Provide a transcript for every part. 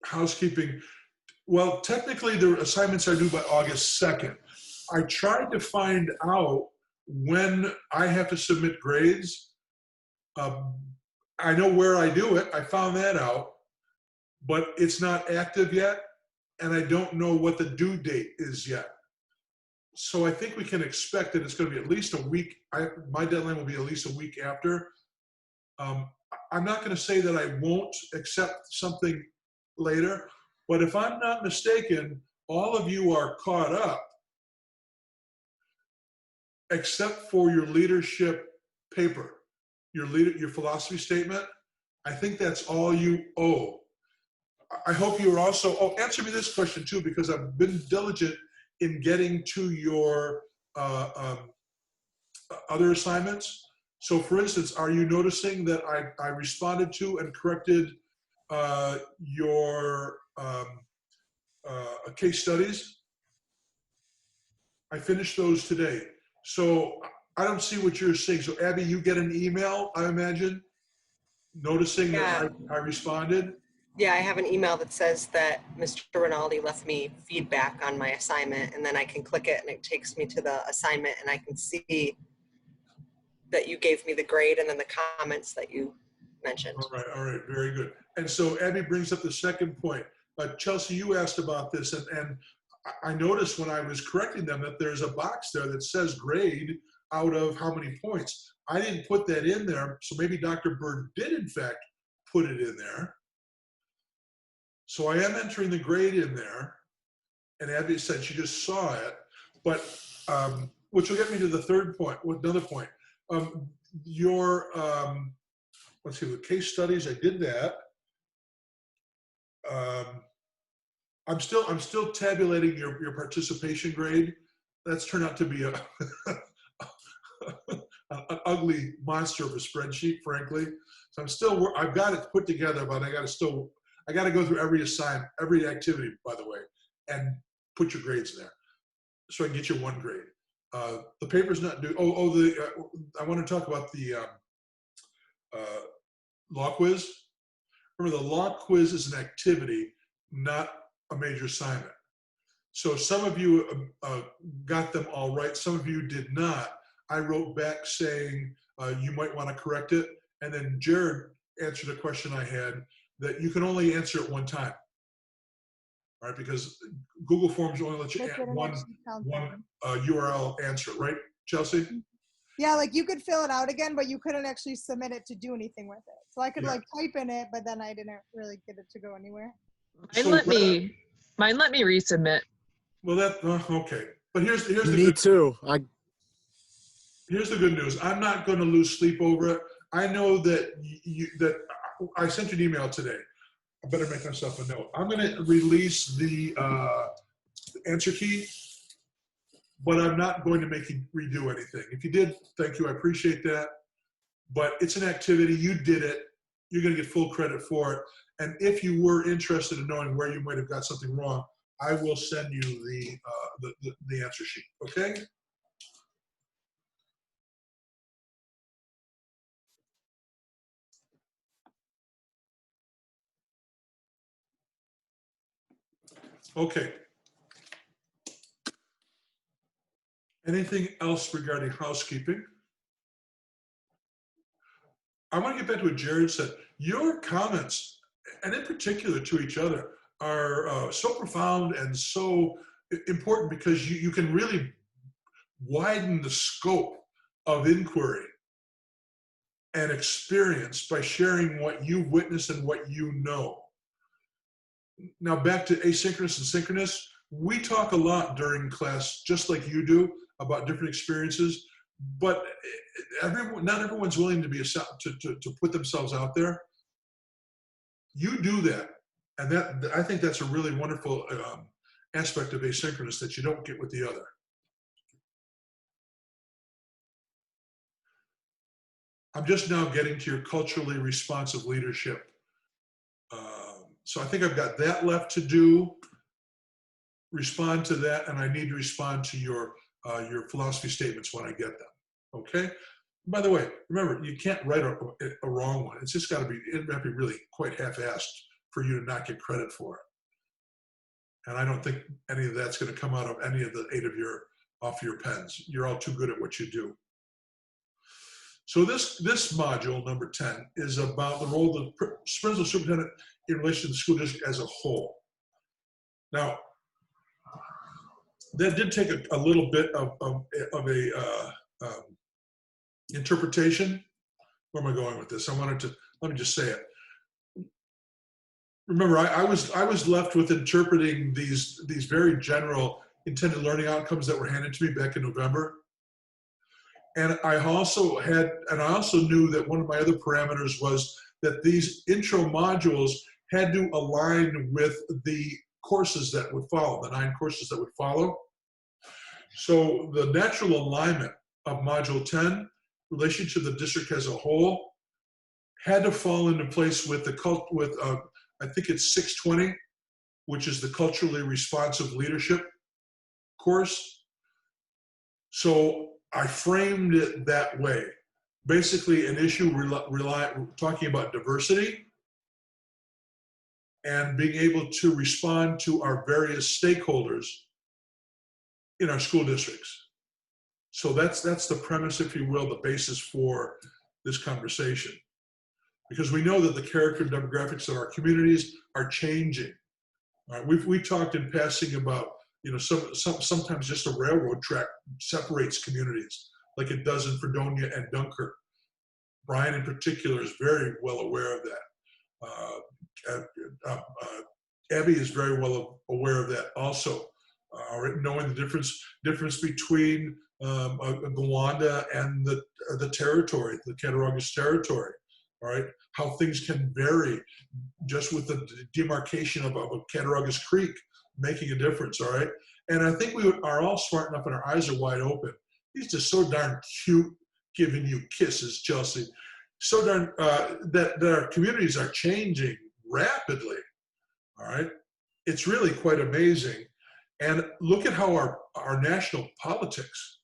housekeeping. Well, technically the assignments are due by August 2nd. I tried to find out when I have to submit grades. I know where I do it. I found that out, but it's not active yet, and I don't know what the due date is yet. So I think we can expect that it's going to be at least a week. My deadline will be at least a week after. I'm not going to say that I won't accept something later, but if I'm not mistaken, all of you are caught up, except for your leadership paper, your philosophy statement. I think that's all you owe. I hope you're also, answer me this question too, because I've been diligent in getting to your other assignments. So for instance, are you noticing that I responded to and corrected your case studies? I finished those today. So I don't see what you're seeing. So Abby, you get an email, I imagine, noticing that I responded? Yeah, I have an email that says that Mr. Rinaldi left me feedback on my assignment, and then I can click it and it takes me to the assignment and I can see that you gave me the grade and then the comments that you mentioned. All right, very good. And so Abby brings up the second point. Chelsea, you asked about this, and I noticed when I was correcting them that there's a box there that says grade out of how many points. I didn't put that in there, so maybe Dr. Bird did in fact put it in there. So I am entering the grade in there, and Abby said she just saw it, but which will get me to the third point, another point. Let's see, the case studies, I did that. I'm still tabulating your participation grade. That's turned out to be an ugly monster of a spreadsheet, frankly. So I've got it put together, but I got to go through every assignment, every activity, by the way, and put your grades in there, so I can get you one grade. The paper's not due. I want to talk about the law quiz. Remember, the law quiz is an activity, not a major assignment. So some of you got them all right. Some of you did not. I wrote back saying you might want to correct it. And then Jared answered a question I had that you can only answer it one time. All right, because Google Forms only let you add one URL answer, right, Chelsea? Yeah, like you could fill it out again, but you couldn't actually submit it to do anything with it. So I could like type in it, but then I didn't really get it to go anywhere. Mine let me resubmit. Well, okay. But here's the good Me too. Here's the good news. I'm not going to lose sleep over it. I know that I sent you an email today. I better make myself a note. I'm going to release the answer key, but I'm not going to make you redo anything. If you did, thank you. I appreciate that. But it's an activity. You did it. You're going to get full credit for it. And if you were interested in knowing where you might have got something wrong, I will send you the answer sheet. Okay? Okay. Anything else regarding housekeeping? I want to get back to what Jared said. Your comments, and in particular to each other, are so profound and so important because you can really widen the scope of inquiry and experience by sharing what you've witnessed and what you know. Now back to asynchronous and synchronous. We talk a lot during class, just like you do, about different experiences, but not everyone's willing to to put themselves out there. You do that, and I think that's a really wonderful aspect of asynchronous that you don't get with the other. I'm just now getting to your culturally responsive leadership. So I think I've got that left to do. Respond to that, and I need to respond to your philosophy statements when I get them. Okay. By the way, remember, you can't write a wrong one. It's just got to be. It might be really quite half-assed for you to not get credit for it. And I don't think any of that's going to come out of any of the 8 of your off your pens. You're all too good at what you do. So this module, number 10, is about the role of the principal superintendent in relation to the school district as a whole. Now, that did take a little bit of a interpretation. Where am I going with this? Let me just say it. Remember, I was left with interpreting these very general intended learning outcomes that were handed to me back in November. And I also knew that one of my other parameters was that these intro modules had to align with the courses that would follow, the 9 courses that would follow. So the natural alignment of Module 10, relation to the district as a whole, had to fall into place with I think it's 620, which is the culturally responsive leadership course. So I framed it that way. Basically, an issue talking about diversity and being able to respond to our various stakeholders in our school districts. So that's the premise, if you will, the basis for this conversation. Because we know that the character and demographics of our communities are changing. All right, we talked in passing about, sometimes just a railroad track separates communities, like it does in Fredonia and Dunkirk. Brian in particular is very well aware of that. Abby is very well aware of that also. Knowing the difference between Gowanda and the territory, the Cattaraugus territory. All right, how things can vary just with the demarcation of a Cattaraugus Creek making a difference. All right, and I think we are all smart enough and our eyes are wide open. He's just so darn cute, giving you kisses, Chelsea. So darn that our communities are changing rapidly. All right, it's really quite amazing. And look at how our national politics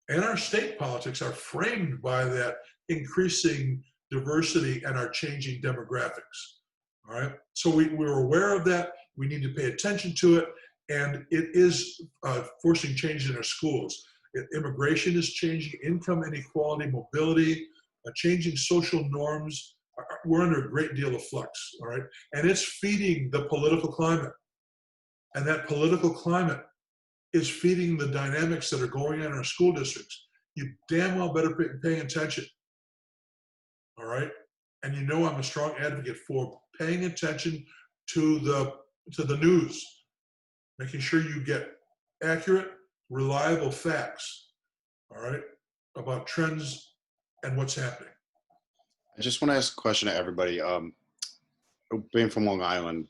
and our state politics are framed by that increasing diversity and our changing demographics. All right, so we're aware of that. We need to pay attention to it, and it is forcing change in our schools. Immigration is changing, income inequality, mobility, changing social norms. We're under a great deal of flux. All right, and it's feeding the political climate, and that political climate is feeding the dynamics that are going on in our school districts. You damn well better be paying attention. All right, and I'm a strong advocate for paying attention to the news, making sure you get accurate, reliable facts. All right, about trends and what's happening. I just want to ask a question to everybody. Being from Long Island,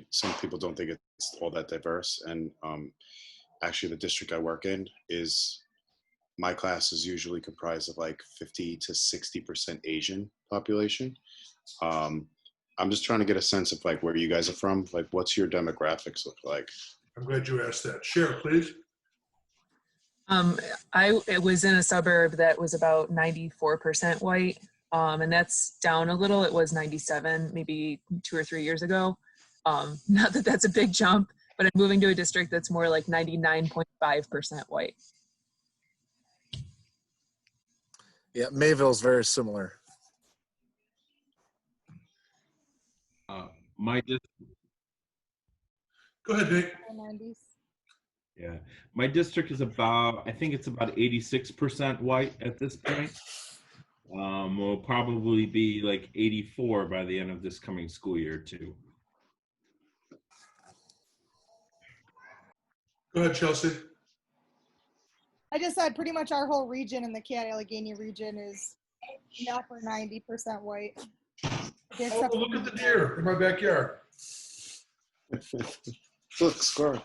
some people don't think it's all that diverse, and actually, the district I work in my class is usually comprised of like 50 to 60% Asian population. I'm just trying to get a sense of like where you guys are from. Like, what's your demographics look like? I'm glad you asked that. Share, please. It was in a suburb that was about 94% white, and that's down a little. It was 97 maybe 2 or 3 years ago. Not that that's a big jump, but I'm moving to a district that's more like 99.5% white. Yeah, Mayville's very similar. Go ahead, Nick. Yeah, my district is I think it's about 86% white at this point. Will probably be like 84 by the end of this coming school year too. Go ahead, Chelsea. I just said pretty much our whole region in the Cat-Allegheny region is upper 90% white. Oh, look at the deer in my backyard. Look, squirrel.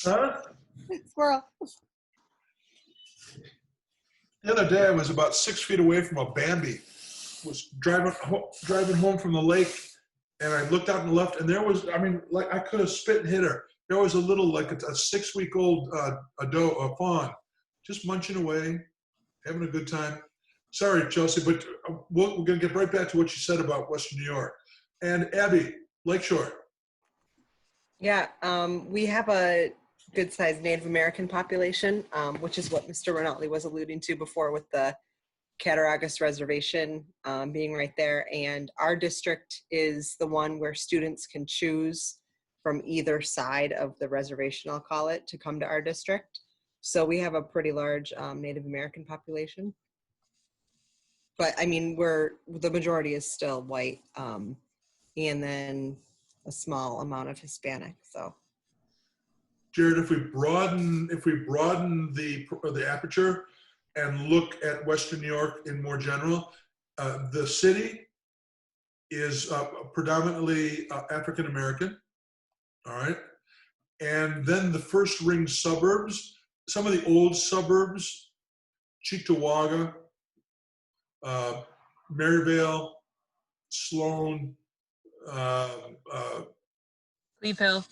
Huh? Squirrel. The other day, I was about 6 feet away from a Bambi. Was driving home from the lake, and I looked out on the left, and there was, I could have spit and hit her. There was a little, like a 6-week-old a fawn, just munching away, having a good time. Sorry, Chelsea, but we're going to get right back to what you said about Western New York. And Abby, Lakeshore. Yeah, we have a good-sized Native American population, which is what Mr. Rinaldi was alluding to before with the Cattaraugus Reservation being right there. And our district is the one where students can choose from either side of the reservation, I'll call it, to come to our district. So we have a pretty large Native American population. But I mean, the majority is still white, and then a small amount of Hispanic, so. Jared, if we broaden the aperture and look at Western New York in more general, the city is predominantly African American, all right? And then the first ring suburbs, some of the old suburbs, Cheektowaga, Maryvale, Sloan, Cleve Hill.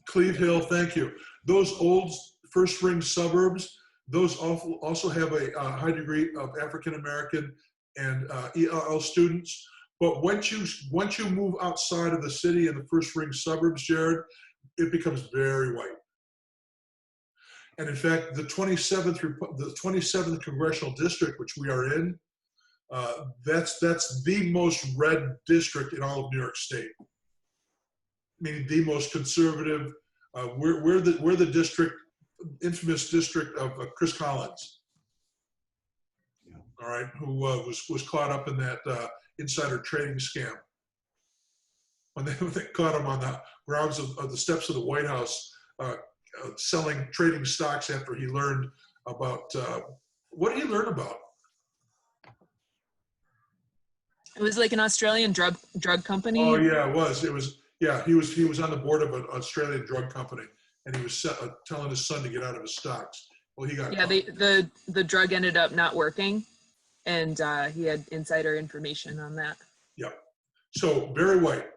Cleve Hill, thank you. Those old first ring suburbs, those also have a high degree of African American and ELL students. But once you move outside of the city and the first ring suburbs, Jared, it becomes very white. And in fact, the 27th congressional district, which we are in, that's the most red district in all of New York State. Meaning the most conservative. We're the district, infamous district of Chris Collins. Yeah. All right, who was caught up in that insider trading scam. When they caught him on the grounds of the steps of the White House, trading stocks after he learned about what did he learn about? It was like an Australian drug company. Oh yeah, it was. Yeah, he was on the board of an Australian drug company, and he was telling his son to get out of his stocks. Well, he got yeah. The drug ended up not working, and he had insider information on that. Yep. So very white.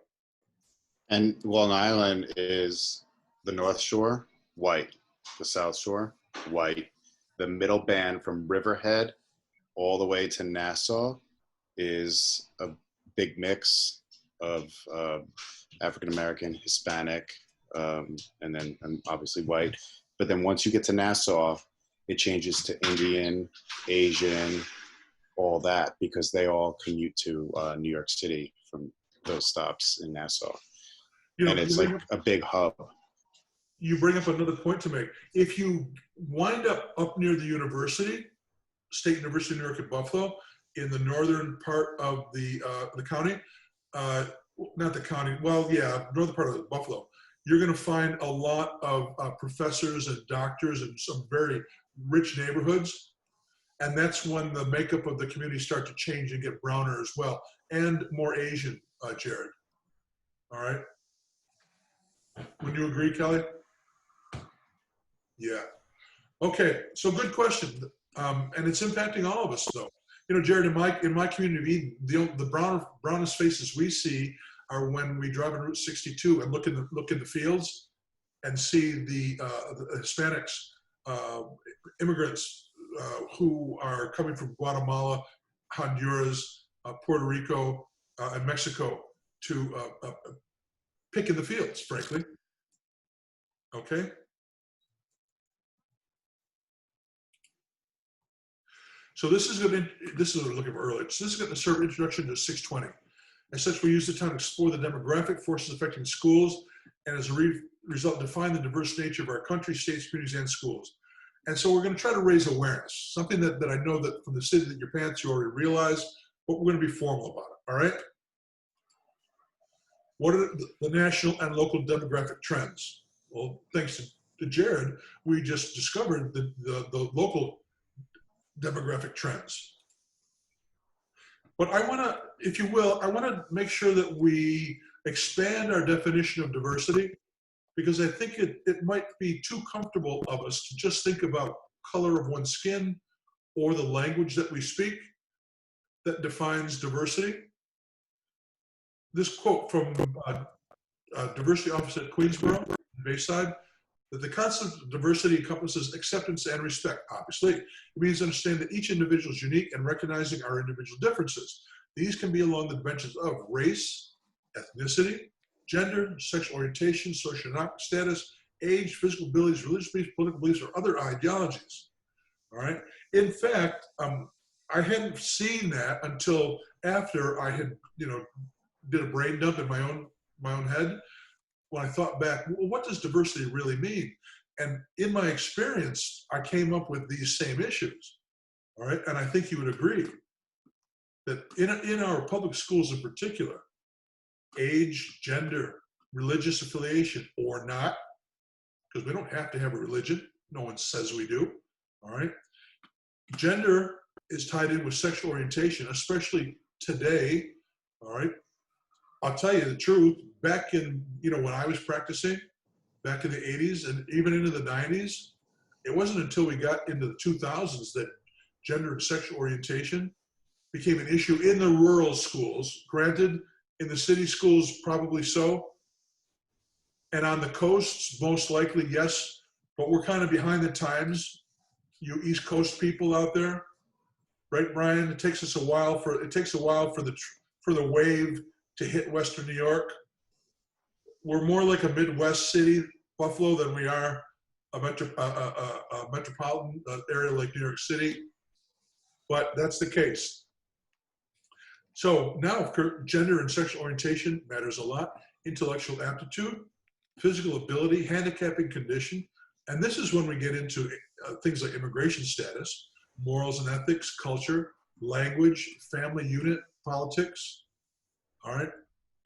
And Long Island is the North Shore, white. The South Shore, white. The middle band from Riverhead all the way to Nassau is a big mix of African American, Hispanic, and then obviously white. But then once you get to Nassau, it changes to Indian, Asian, all that, because they all commute to New York City from those stops in Nassau. And it's like a big hub. You bring up another point to make. If you wind up near the university, State University of New York at Buffalo, in the northern part of the county, not the county, well, yeah, northern part of Buffalo, you're going to find a lot of professors and doctors in some very rich neighborhoods. And that's when the makeup of the community start to change and get browner as well, and more Asian, Jared. All right? Would you agree, Kelly? Yeah. Okay, so good question. And it's impacting all of us, though. You know, Jared, in my community of Eden, the brownest faces we see are when we drive on Route 62 and look in the fields and see the Hispanics, immigrants who are coming from Guatemala, Honduras, Puerto Rico, and Mexico to pick in the fields, frankly. Okay. So this is what we're looking for earlier. So this is going to serve introduction to 620. As such, we use the time to explore the demographic forces affecting schools, and as a result, define the diverse nature of our country, states, communities, and schools. And so we're going to try to raise awareness, something that I know that from the city that your parents you already realize, but we're going to be formal about it, all right? What are the national and local demographic trends? Well, thanks to Jared, we just discovered the local demographic trends. But I want to, if you will, I want to make sure that we expand our definition of diversity, because I think it might be too comfortable of us to just think about color of one's skin or the language that we speak that defines diversity. This quote from diversity office at Queensborough, Bayside, that the concept of diversity encompasses acceptance and respect. Obviously, it means understanding that each individual is unique and recognizing our individual differences. These can be along the dimensions of race, ethnicity, gender, sexual orientation, socioeconomic status, age, physical abilities, religious beliefs, political beliefs, or other ideologies. All right. In fact, I hadn't seen that until after I had, did a brain dump in my own head. When I thought back, well, what does diversity really mean? And in my experience, I came up with these same issues. All right. And I think you would agree that in our public schools in particular, age, gender, religious affiliation or not, because we don't have to have a religion. No one says we do. All right. Gender is tied in with sexual orientation, especially today. All right. I'll tell you the truth. Back in, when I was practicing, back in the 80s and even into the 90s, it wasn't until we got into the 2000s that gender and sexual orientation became an issue in the rural schools. Granted, in the city schools, probably so. And on the coasts, most likely, yes. But we're kind of behind the times. You East Coast people out there, right, Brian? It takes a while for the wave to hit Western New York. We're more like a Midwest city, Buffalo, than we are a metropolitan area like New York City. But that's the case. So now gender and sexual orientation matters a lot. Intellectual aptitude, physical ability, handicapping condition. And this is when we get into things like immigration status, morals and ethics, culture, language, family unit, politics. All right.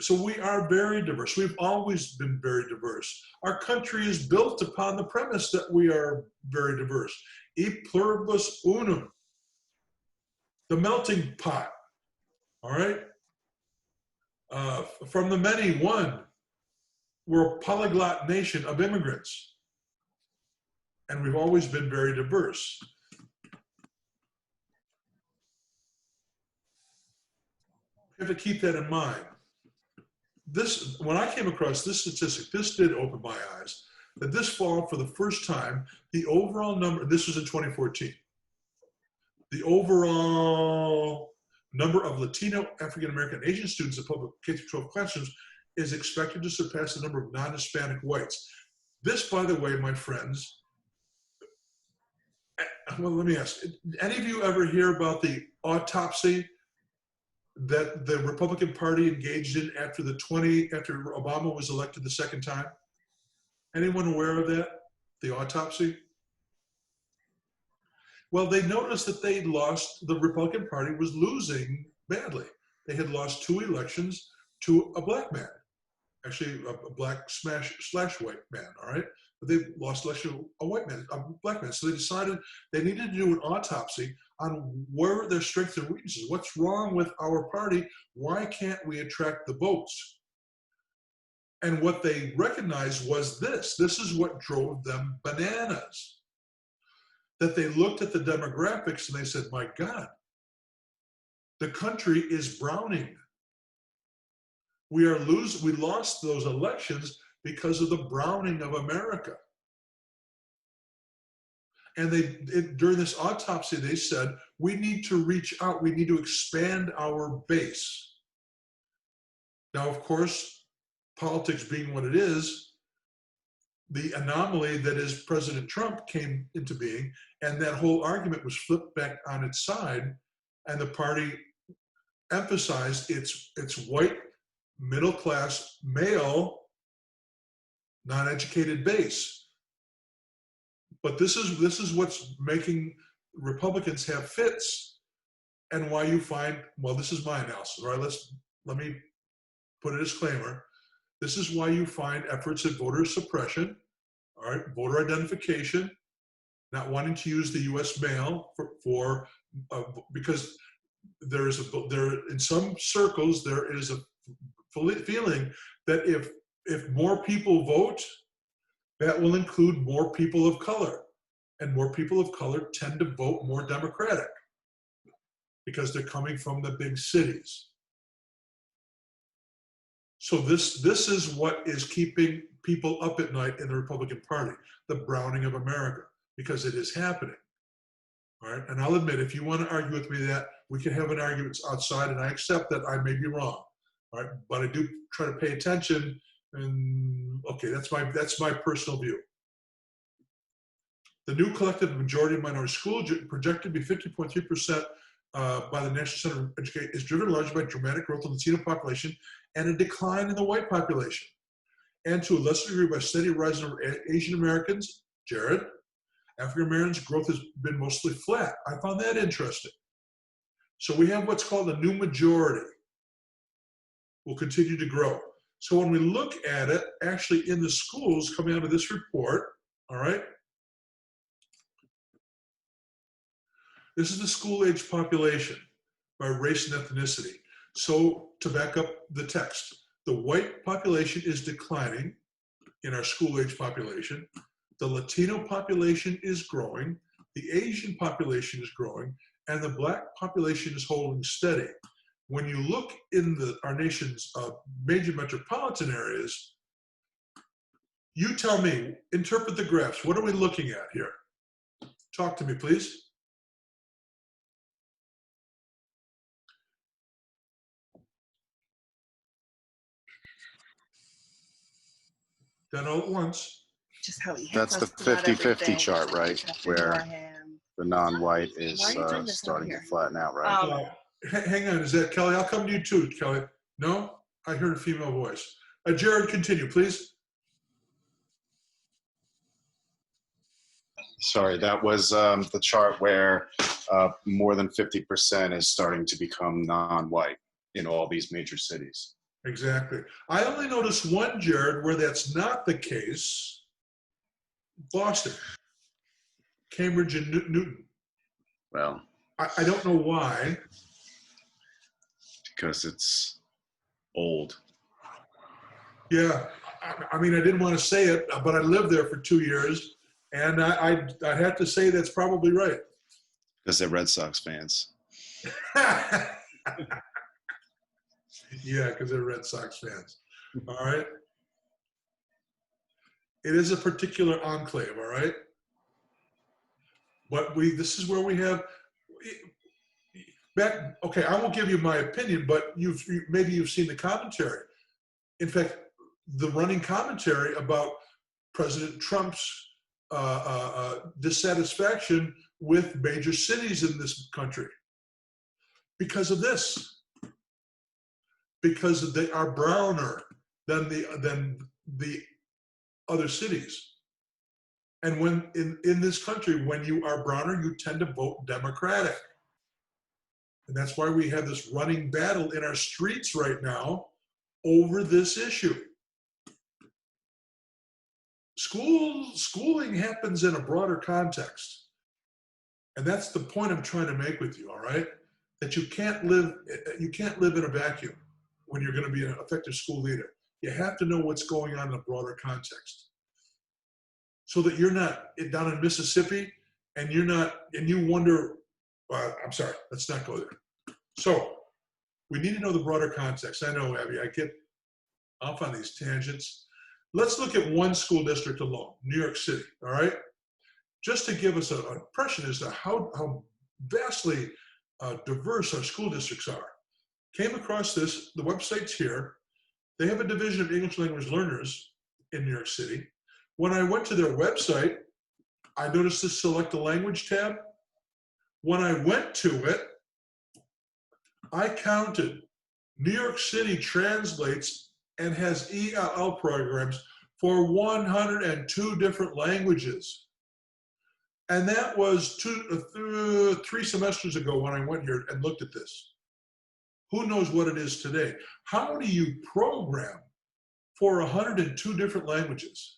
So we are very diverse. We've always been very diverse. Our country is built upon the premise that we are very diverse. E pluribus unum, the melting pot. All right. From the many, one. We're a polyglot nation of immigrants. And we've always been very diverse. We have to keep that in mind. When I came across this statistic, this did open my eyes, that this fall, for the first time, the overall number, this was in 2014, the overall number of Latino, African American, Asian students in public K-12 classrooms is expected to surpass the number of non-Hispanic whites. This, by the way, my friends, well, let me ask, any of you ever hear about the autopsy that the Republican Party engaged in after Obama was elected the second time? Anyone aware of that? The autopsy? Well, they noticed that the Republican Party was losing badly. They had lost 2 elections to a black man, actually a black slash white man, all right? But they lost election to a black man. So they decided they needed to do an autopsy on where their strengths and weaknesses. What's wrong with our party? Why can't we attract the votes? And what they recognized was this. This is what drove them bananas. That they looked at the demographics and they said, my God, the country is browning. We lost those elections because of the browning of America. And during this autopsy, they said, we need to reach out. We need to expand our base. Now, of course, politics being what it is, the anomaly that is President Trump came into being, and that whole argument was flipped back on its side, and the party emphasized its white, middle-class, male, non-educated base. But this is what's making Republicans have fits, and why you find, well, this is my analysis, all right? Let me put a disclaimer. This is why you find efforts at voter suppression, all right, voter identification, not wanting to use the U.S. mail because in some circles there is a feeling that if more people vote, that will include more people of color, and more people of color tend to vote more Democratic because they're coming from the big cities. So this is what is keeping people up at night in the Republican Party, the browning of America, because it is happening. All right, and I'll admit, if you want to argue with me that, we can have an argument outside, and I accept that I may be wrong. All right, but I do try to pay attention And okay, that's my personal view. The new collective majority of minority school projected to be 50.3% by the National Center for Education is driven largely by dramatic growth in the Latino population and a decline in the white population, and to a lesser degree by steady rise in Asian Americans. Jared, African Americans growth has been mostly flat. I found that interesting. So we have what's called a new majority will continue to grow. So when we look at it, actually in the schools coming out of this report, all right, this is the school-age population by race and ethnicity. So to back up the text, the white population is declining in our school-age population. The Latino population is growing. The Asian population is growing. And the Black population is holding steady. When you look in our nation's major metropolitan areas, you tell me, interpret the graphs. What are we looking at here? Talk to me, please. Done all at once. Just how he hits That's the us about 50-50 everything. chart, right? Where Beforehand. the non-white is Why are you doing this starting out to here? flatten out, right? Hang on, is that Kelly? I'll come to you too, Kelly. No? I heard a female voice. Jared, continue, please. Sorry, that was the chart where more than 50% is starting to become non-white in all these major cities. Exactly. I only noticed one, Jared, where that's not the case. Boston, Cambridge, and Newton. Well, I don't know why. because it's old. Yeah, I mean, I didn't want to say it, but I lived there for 2 years, and I'd have to say that's probably right. Because they're Red Sox fans. Yeah, because they're Red Sox fans. All right. It is a particular enclave, all right? But this is where we have, okay, I won't give you my opinion, but maybe you've seen the commentary. In fact, the running commentary about President Trump's dissatisfaction with major cities in this country because of this. Because they are browner than the other cities. And when in this country, when you are browner, you tend to vote Democratic. And that's why we have this running battle in our streets right now over this issue. Schooling happens in a broader context. And that's the point I'm trying to make with you, all right? That you can't live in a vacuum when you're going to be an effective school leader. You have to know what's going on in a broader context. So that you're not down in Mississippi and you wonder, I'm sorry, let's not go there. So we need to know the broader context. I know, Abby, I get off on these tangents. Let's look at one school district alone, New York City, all right? Just to give us an impression as to how vastly diverse our school districts are. Came across this, the website's here. They have a division of English language learners in New York City. When I went to their website, I noticed this select a language tab. When I went to it, I counted New York City translates and has ELL programs for 102 different languages. And that was 3 semesters ago when I went here and looked at this. Who knows what it is today? How do you program for 102 different languages?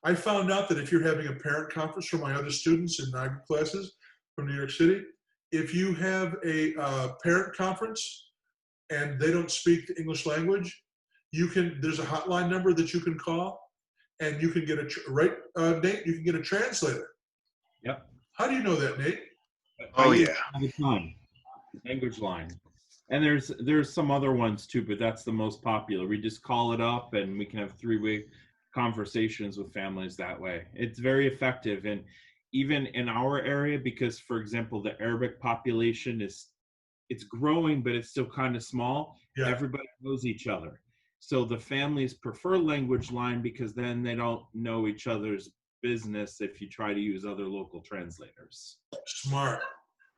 I found out that if you're having a parent conference for my other students in NIGA classes from New York City, if you have a parent conference and they don't speak the English language, there's a hotline number that you can call and you can get Nate, you can get a translator. Yep. How do you know that, Nate? Oh, yeah. All the time. Language line. And there's some other ones too, but that's the most popular. We just call it up and we can have 3-way conversations with families that way. It's very effective. And even in our area, because for example, the Arabic population it's growing, but it's still kind of small. Yeah. Everybody knows each other. So the families prefer language line because then they don't know each other's business if you try to use other local translators. Smart.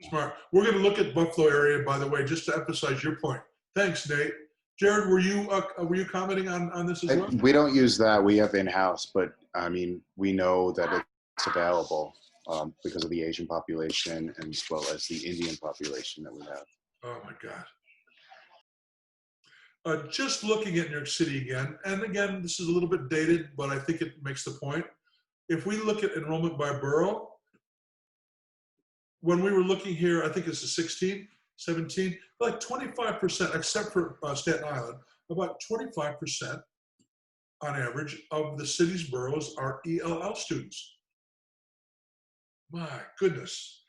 Smart. We're going to look at Buffalo area, by the way, just to emphasize your point. Thanks, Nate. Jared, were you commenting on this as well? We don't use that. We have in-house, but I mean, we know that it's available because of the Asian population and as well as the Indian population that we have. Oh my God. Just looking at New York City again, and again, this is a little bit dated, but I think it makes the point. If we look at enrollment by borough, when we were looking here, I think it's a 16, 17, like 25%, except for Staten Island, about 25% on average of the city's boroughs are ELL students. My goodness.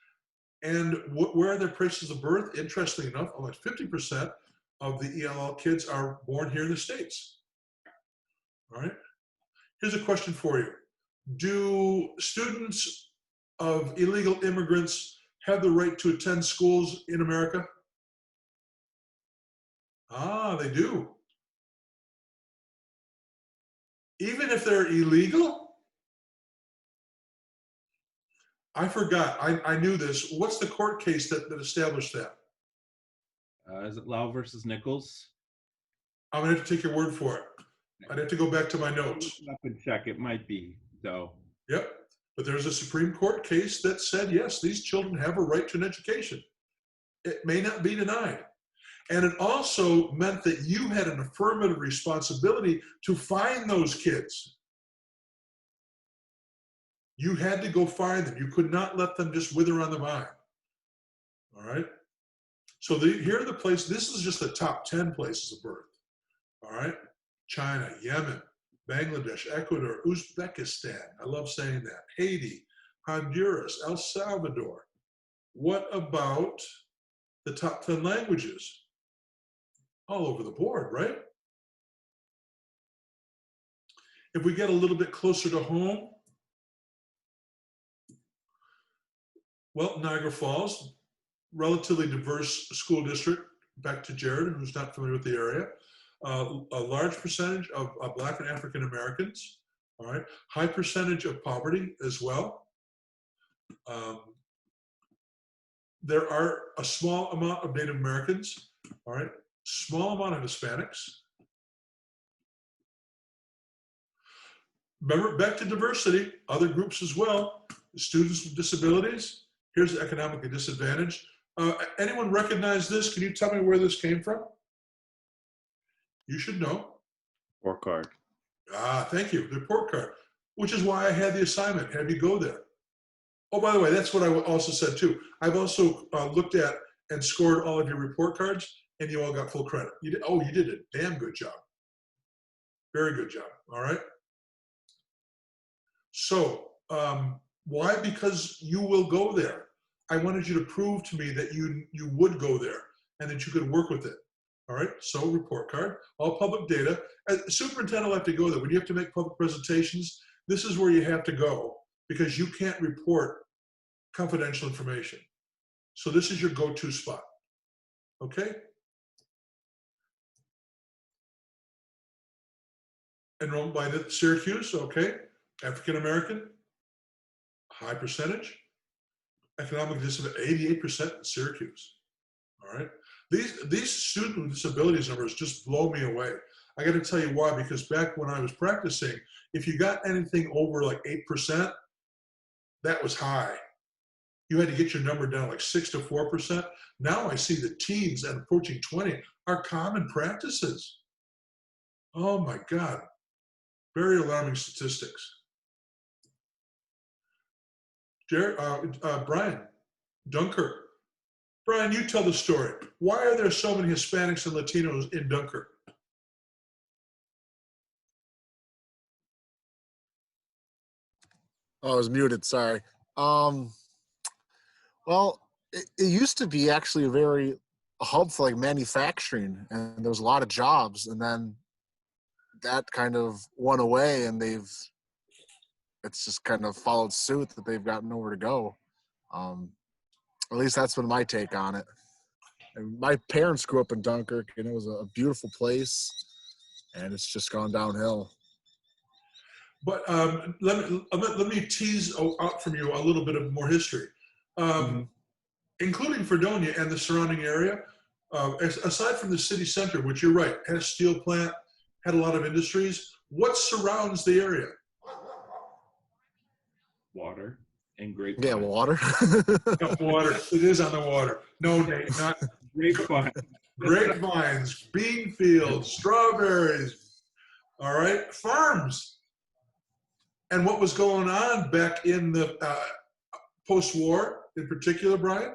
And where are their places of birth? Interestingly enough, almost 50% of the ELL kids are born here in the States. All right. Here's a question for you. Do students of illegal immigrants have the right to attend schools in America? Ah, they do. Even if they're illegal? I forgot. I knew this. What's the court case that established that? Is it Lau versus Nichols? I'm going to have to take your word for it. I'd have to go back to my notes. Look it up and check. It might be, though. Yep. But there's a Supreme Court case that said, yes, these children have a right to an education. It may not be denied. And it also meant that you had an affirmative responsibility to find those kids. You had to go find them. You could not let them just wither on the vine. All right? So here are the places. This is just the top 10 places of birth. All right? China, Yemen, Bangladesh, Ecuador, Uzbekistan. I love saying that. Haiti, Honduras, El Salvador. What about the top 10 languages? All over the board, right? If we get a little bit closer to home, well, Niagara Falls, relatively diverse school district. Back to Jared, who's not familiar with the area. A large percentage of Black and African Americans, all right? High percentage of poverty as well. There are a small amount of Native Americans, all right? Small amount of Hispanics. Remember, back to diversity, other groups as well. Students with disabilities. Here's the economically disadvantaged. Anyone recognize this? Can you tell me where this came from? You should know. Report card. Ah, thank you. The report card, which is why I had the assignment, have you go there. Oh, by the way, that's what I also said too. I've also looked at and scored all of your report cards, and you all got full credit. You did, oh, you did a damn good job. Very good job, all right? So, why? Because you will go there. I wanted you to prove to me that you would go there and that you could work with it. All right, so report card, all public data. Superintendent will have to go there. When you have to make public presentations, this is where you have to go because you can't report confidential information. So this is your go-to spot, okay? Enrolled by the Syracuse, okay. African-American, high percentage. Economic disability, 88% in Syracuse, all right? These student with disabilities numbers just blow me away. I got to tell you why, because back when I was practicing, if you got anything over like 8%, that was high. You had to get your number down like 6 to 4%. Now I see the teens and approaching 20 are common practices. Oh my God, very alarming statistics. Brian, Dunkirk. Brian, you tell the story. Why are there so many Hispanics and Latinos in Dunkirk? Oh, I was muted. Sorry. Well, it used to be actually a hub for like manufacturing, and there was a lot of jobs, and then that kind of went away, and it's just kind of followed suit that they've got nowhere to go. At least that's been my take on it. And my parents grew up in Dunkirk, and it was a beautiful place. and it's just gone downhill. But let me tease out from you a little bit of more history, including Fredonia and the surrounding area. Aside from the city center, which you're right, had a steel plant, had a lot of industries. What surrounds the area? Water and grapevines. Yeah, water. No, water. It is on the water. No, Nate, not Grapevine. grapevines, bean fields, strawberries. All right, farms. And what was going on back in the post-war, in particular, Brian?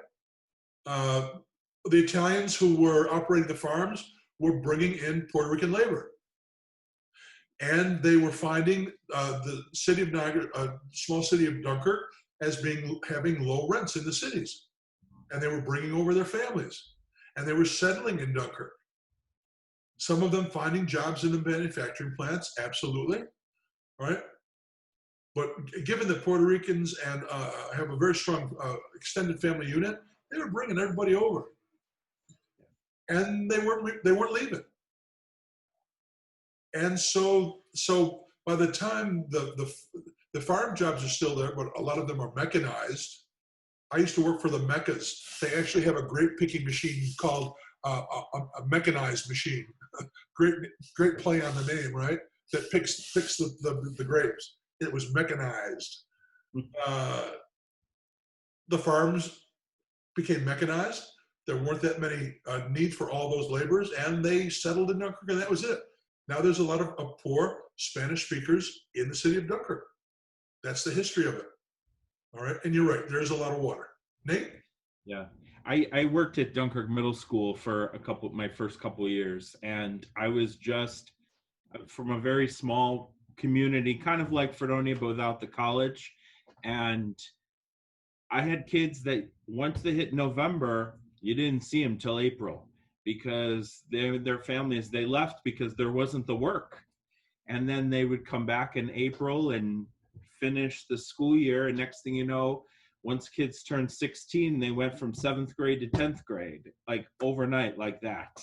The Italians who were operating the farms were bringing in Puerto Rican labor. And they were finding the city of Niagara, small city of Dunkirk, as having low rents in the cities. And they were bringing over their families. And they were settling in Dunkirk. Some of them finding jobs in the manufacturing plants, absolutely. All right. But given that Puerto Ricans and have a very strong extended family unit, they were bringing everybody over. And they weren't leaving. And so by the time the farm jobs are still there, but a lot of them are mechanized. I used to work for the Meccas. They actually have a grape picking machine called a mechanized machine. great play on the name, right? That picks the grapes. It was mechanized. The farms became mechanized. There weren't that many need for all those laborers, and they settled in Dunkirk, and that was it. Now there's a lot of poor Spanish speakers in the city of Dunkirk. That's the history of it. All right, and you're right, there's a lot of water. Nate? Yeah, I worked at Dunkirk Middle School for my first couple of years, and I was just from a very small community, kind of like Fredonia, but without the college. And I had kids that once they hit November, you didn't see them till April, because their families, they left because there wasn't the work. And then they would come back in April and finish the school year. And next thing you know, once kids turned 16, they went from 7th grade to 10th grade, like overnight, like that.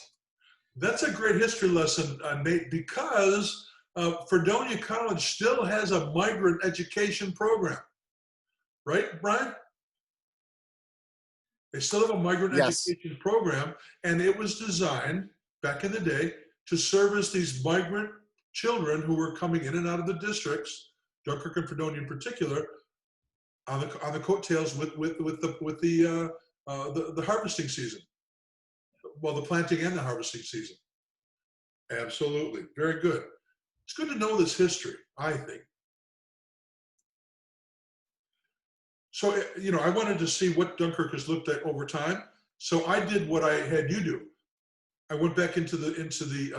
That's a great history lesson, Nate, because Fredonia College still has a migrant education program. Right, Brian? They still have a migrant education program, and it was designed back in the day to service these migrant children who were coming in and out of the districts, Dunkirk and Fredonia in particular, on the coattails with the harvesting season. Well, the planting and the harvesting season. Absolutely, very good. It's good to know this history, I think. So, I wanted to see what Dunkirk has looked at over time. So I did what I had you do. I went back into the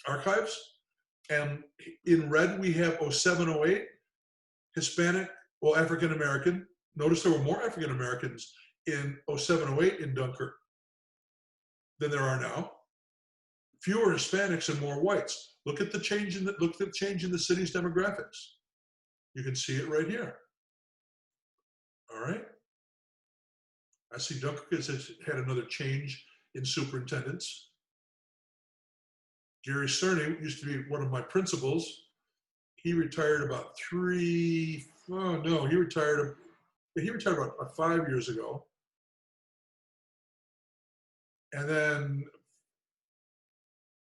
archives, and in red we have 0708, Hispanic, well, African American. Notice there were more African Americans in 0708 in Dunkirk than there are now. Fewer Hispanics and more whites. Look at the change in the city's demographics. You can see it right here. All right. I see Dunkirk has had another change in superintendents. Gary Cerny used to be one of my principals. He retired about he retired about 5 years ago. And then,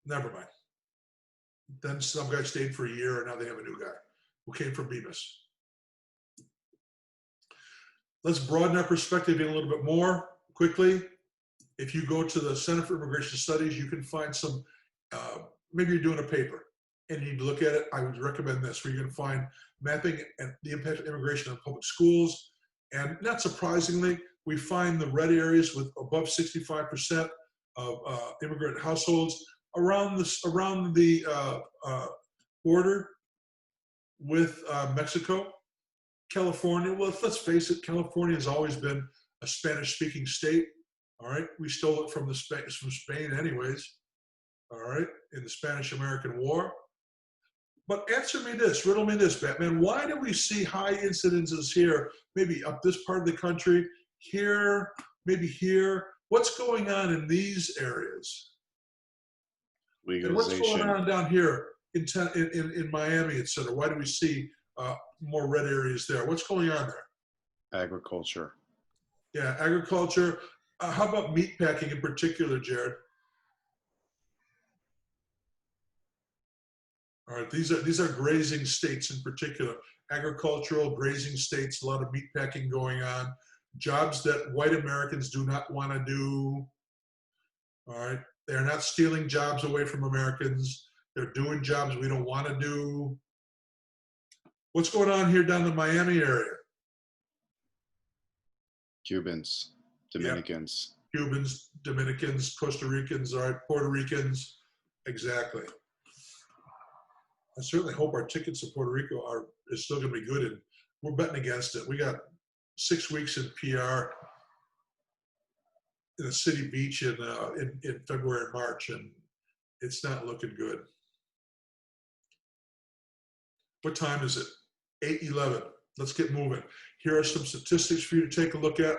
never mind. Then some guy stayed for a year, and now they have a new guy who came from Bemis. Let's broaden our perspective in a little bit more quickly. If you go to the Center for Immigration Studies, you can find some, maybe you're doing a paper and you need to look at it. I would recommend this, where you can find mapping and the impact of immigration on public schools. And not surprisingly, we find the red areas with above 65% of immigrant households around the border with Mexico. California, well, let's face it, California has always been a Spanish-speaking state. All right, we stole it from Spain anyways. All right, in the Spanish-American War. But answer me this, riddle me this, Batman. Why do we see high incidences here, maybe up this part of the country, here, maybe here? What's going on in these areas? And what's going legalization, on down here in Miami, et cetera? Why do we see more red areas there? What's going on there? agriculture. Yeah, agriculture. How about meat packing in particular, Jared? All right, these are grazing states in particular. Agricultural, grazing states, a lot of meat packing going on. Jobs that white Americans do not want to do. All right, they're not stealing jobs away from Americans. They're doing jobs we don't want to do. What's going on here down the Miami area? Cubans, Dominicans. Cubans, Dominicans, Costa Ricans, all right, Puerto Ricans, exactly. I certainly hope our tickets to Puerto Rico is still going to be good, and we're betting against it. We got 6 weeks in PR in a city beach in February and March, and it's not looking good. What time is it? 8:11. Let's get moving. Here are some statistics for you to take a look at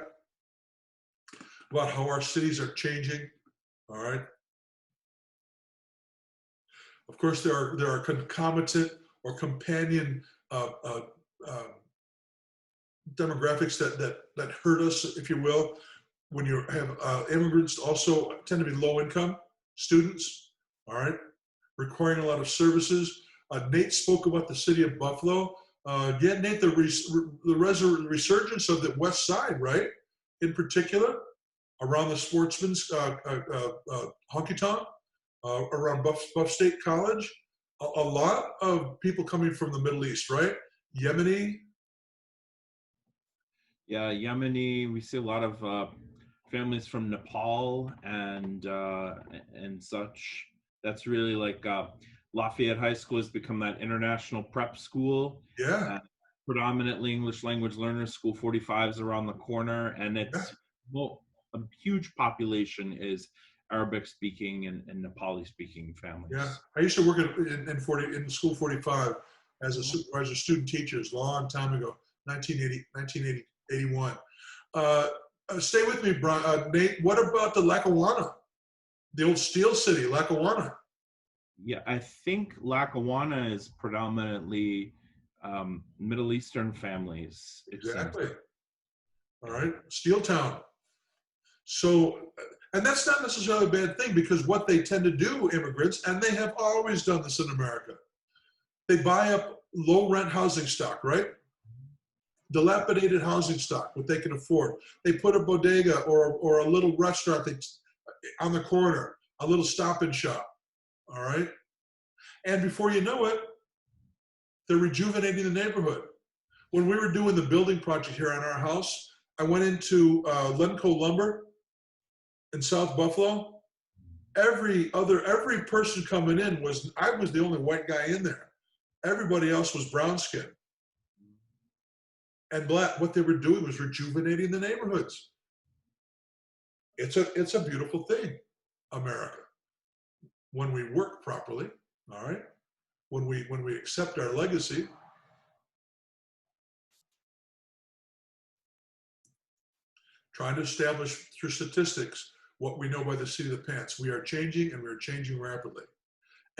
about how our cities are changing. All right. Of course, there are concomitant or companion demographics that hurt us, if you will. When you have immigrants, also tend to be low income students. All right, requiring a lot of services. Nate spoke about the city of Buffalo. Yeah, Nate, the resurgence of the West Side, right? In particular, around the sportsman's honky tonk, around Buff State College. A lot of people coming from the Middle East, right? Yemeni. Yeah, Yemeni. We see a lot of families from Nepal and such. That's really like Lafayette High School has become that international prep school. Yeah. Predominantly English language learners. School 45 is around the corner, and it's a huge population is Arabic speaking and Nepali speaking families. Yeah, I used to work in School 45 as a supervisor student teachers a long time ago, 1981. Stay with me, Brian. Nate, what about the Lackawanna, the old Steel City, Lackawanna? Yeah, I think Lackawanna is predominantly Middle Eastern families. Exactly. All right, Steel Town. So, and that's not necessarily a bad thing, because what they tend to do, immigrants, and they have always done this in America, they buy up low rent housing stock, right? Dilapidated housing stock, what they can afford. They put a bodega or a little restaurant on the corner, a little stop and shop, all right? And before you know it, they're rejuvenating the neighborhood. When we were doing the building project here on our house, I went into Lenco Lumber in South Buffalo. Every person coming in I was the only white guy in there. Everybody else was brown skin and black. What they were doing was rejuvenating the neighborhoods. It's a beautiful thing, America. When we work properly, all right? When we accept our legacy. Trying to establish through statistics what we know by the seat of the pants. We are changing, and we're changing rapidly.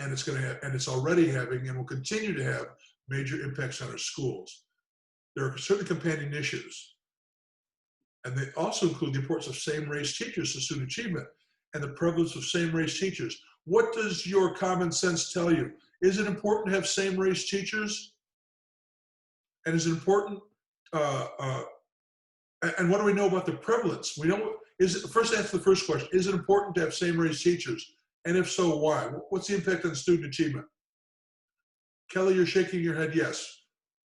And it's already having and will continue to have major impacts on our schools. There are certain companion issues. And they also include the importance of same-race teachers to student achievement and the prevalence of same-race teachers. What does your common sense tell you? Is it important to have same-race teachers? And is it important, and what do we know about the prevalence? First answer the first question, is it important to have same-race teachers? And if so, why? What's the impact on student achievement? Kelly, you're shaking your head yes.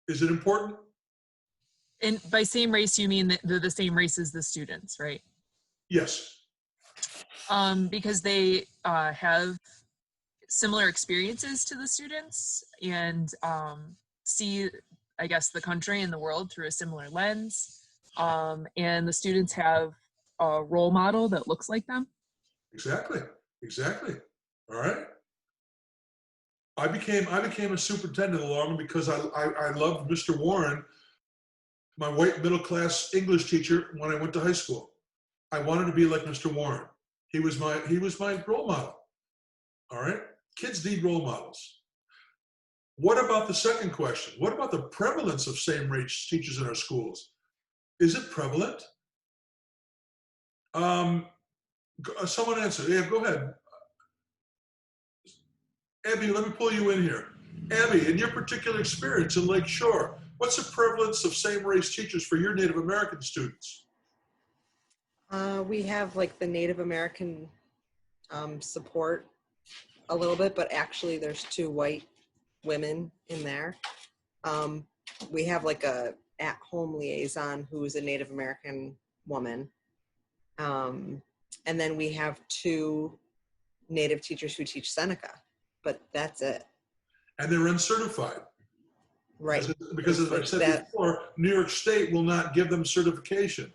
Is it important? And by same race, you mean that they're the same race as the students, right? Yes. Because they have similar experiences to the students and see, I guess, the country and the world through a similar lens. And the students have a role model that looks like them. Exactly. All right. I became a superintendent along because I loved Mr. Warren, my white middle class English teacher when I went to high school. I wanted to be like Mr. Warren. He was my role model. All right? Kids need role models. What about the second question? What about the prevalence of same-race teachers in our schools? Is it prevalent? Someone answer. Yeah, go ahead. Abby, let me pull you in here. Abby, in your particular experience in Lake Shore, what's the prevalence of same-race teachers for your Native American students? We have like the Native American support a little bit, but actually there's 2 white women in there. We have like a at-home liaison who is a Native American woman. And then we have 2 Native teachers who teach Seneca, but that's it. And they're uncertified. Right. Because as I've said before, New York State will not give them certification,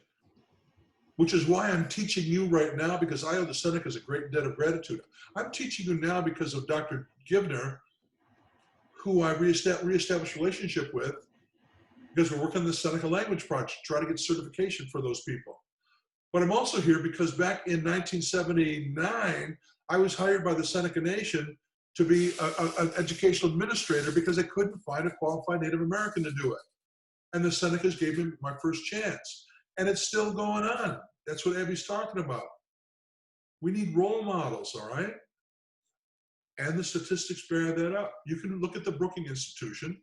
which is why I'm teaching you right now, because I owe the Senecas a great debt of gratitude. I'm teaching you now because of Dr. Givner, who I reestablished a relationship with, because we're working on the Seneca language project, to try to get certification for those people. But I'm also here because back in 1979, I was hired by the Seneca Nation to be an educational administrator because I couldn't find a qualified Native American to do it. And the Senecas gave me my first chance. And it's still going on. That's what Abby's talking about. We need role models, all right? And the statistics bear that up. You can look at the Brookings Institution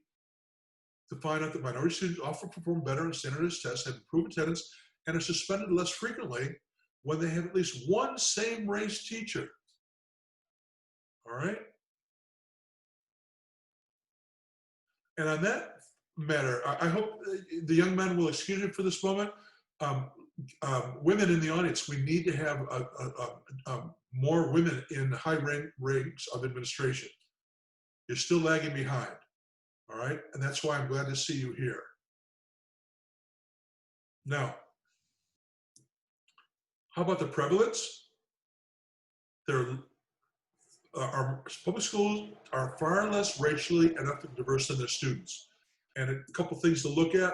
to find out that minority students often perform better on standardized tests, have improved attendance, and are suspended less frequently when they have at least one same-race teacher. All right? And on that matter, I hope the young men will excuse me for this moment. Women in the audience, we need to have more women in high ranks of administration. You're still lagging behind, all right? And that's why I'm glad to see you here. Now, how about the prevalence? Our public schools are far less racially and ethnically diverse than their students. And a couple things to look at.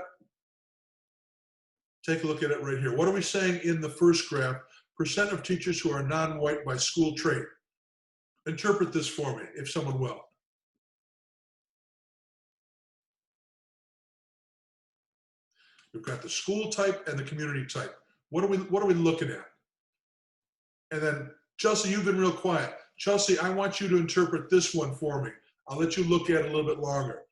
Take a look at it right here. What are we saying in the first graph? Percent of teachers who are non-white by school trade. Interpret this for me, if someone will. We've got the school type and the community type. What are we looking at? And then, Chelsea, you've been real quiet. Chelsea, I want you to interpret this one for me. I'll let you look at it a little bit longer.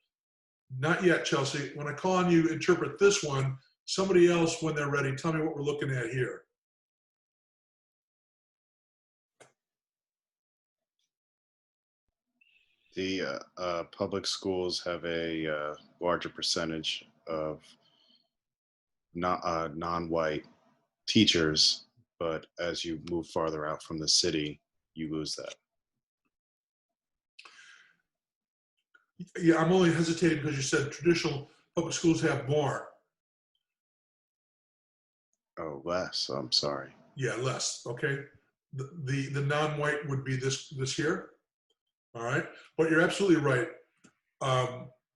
Not yet, Chelsea. When I call on you, interpret this one. Somebody else, when they're ready, tell me what we're looking at here. The public schools have a larger percentage of non-white teachers, but as you move farther out from the city, you lose that. Yeah, I'm only hesitating because you said traditional public schools have more. Oh, less. I'm sorry. Yeah, less. Okay. The non-white would be this here. All right. But you're absolutely right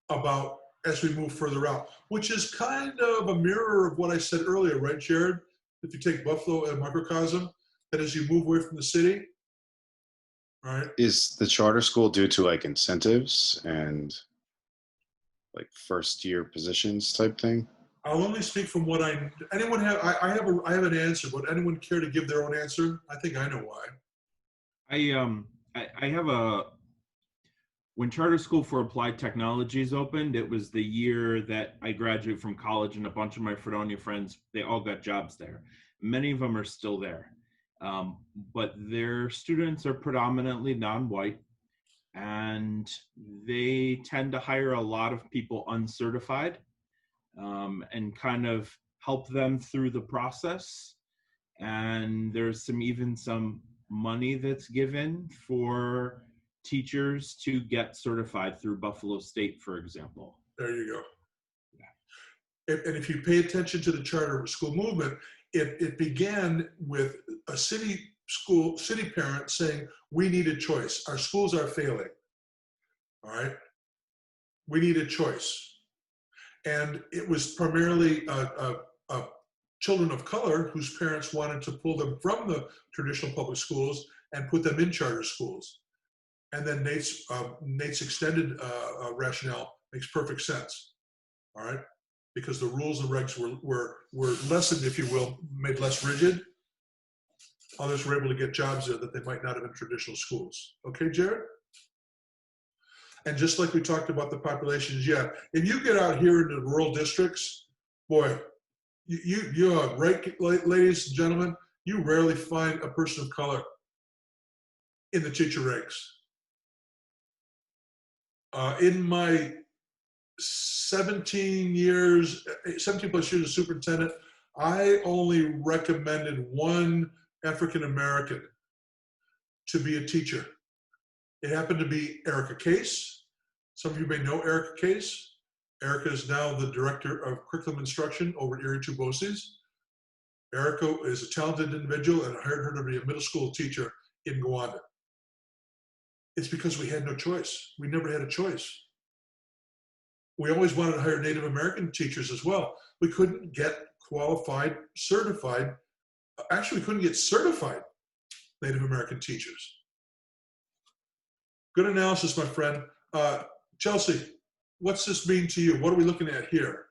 about as we move further out, which is kind of a mirror of what I said earlier, right, Jared? If you take Buffalo as a microcosm, that as you move away from the city, all right. Is the charter school due to like incentives and like first year positions type thing? I'll only speak from what anyone have, I have an answer, but anyone care to give their own answer? I think I know why. I have when Charter School for Applied Technologies opened, it was the year that I graduated from college, and a bunch of my Fredonia friends, they all got jobs there. Many of them are still there. But their students are predominantly non-white, and they tend to hire a lot of people uncertified and kind of help them through the process. And there's even some money that's given for teachers to get certified through Buffalo State, for example. There you go. Yeah. And if you pay attention to the charter school movement, it began with a city parent saying, we need a choice. Our schools are failing. All right. We need a choice. And it was primarily children of color whose parents wanted to pull them from the traditional public schools and put them in charter schools. And then Nate's extended rationale makes perfect sense. All right, because the rules and regs were lessened, if you will, made less rigid. Others were able to get jobs there that they might not have in traditional schools. Okay, Jared? And just like we talked about the populations, yeah, if you get out here into rural districts, boy, you right, ladies and gentlemen, you rarely find a person of color in the teacher ranks. In my 17 plus years as superintendent, I only recommended one African American to be a teacher. It happened to be Erica Case. Some of you may know Erica Case. Erica is now the director of curriculum instruction over at Erie Two Boces. Erica is a talented individual, and I hired her to be a middle school teacher in Gowanda. It's because we had no choice. We never had a choice. We always wanted to hire Native American teachers as well. We couldn't get qualified, certified, actually we couldn't get certified Native American teachers. Good analysis, my friend. Chelsea, what's this mean to you? What are we looking at here?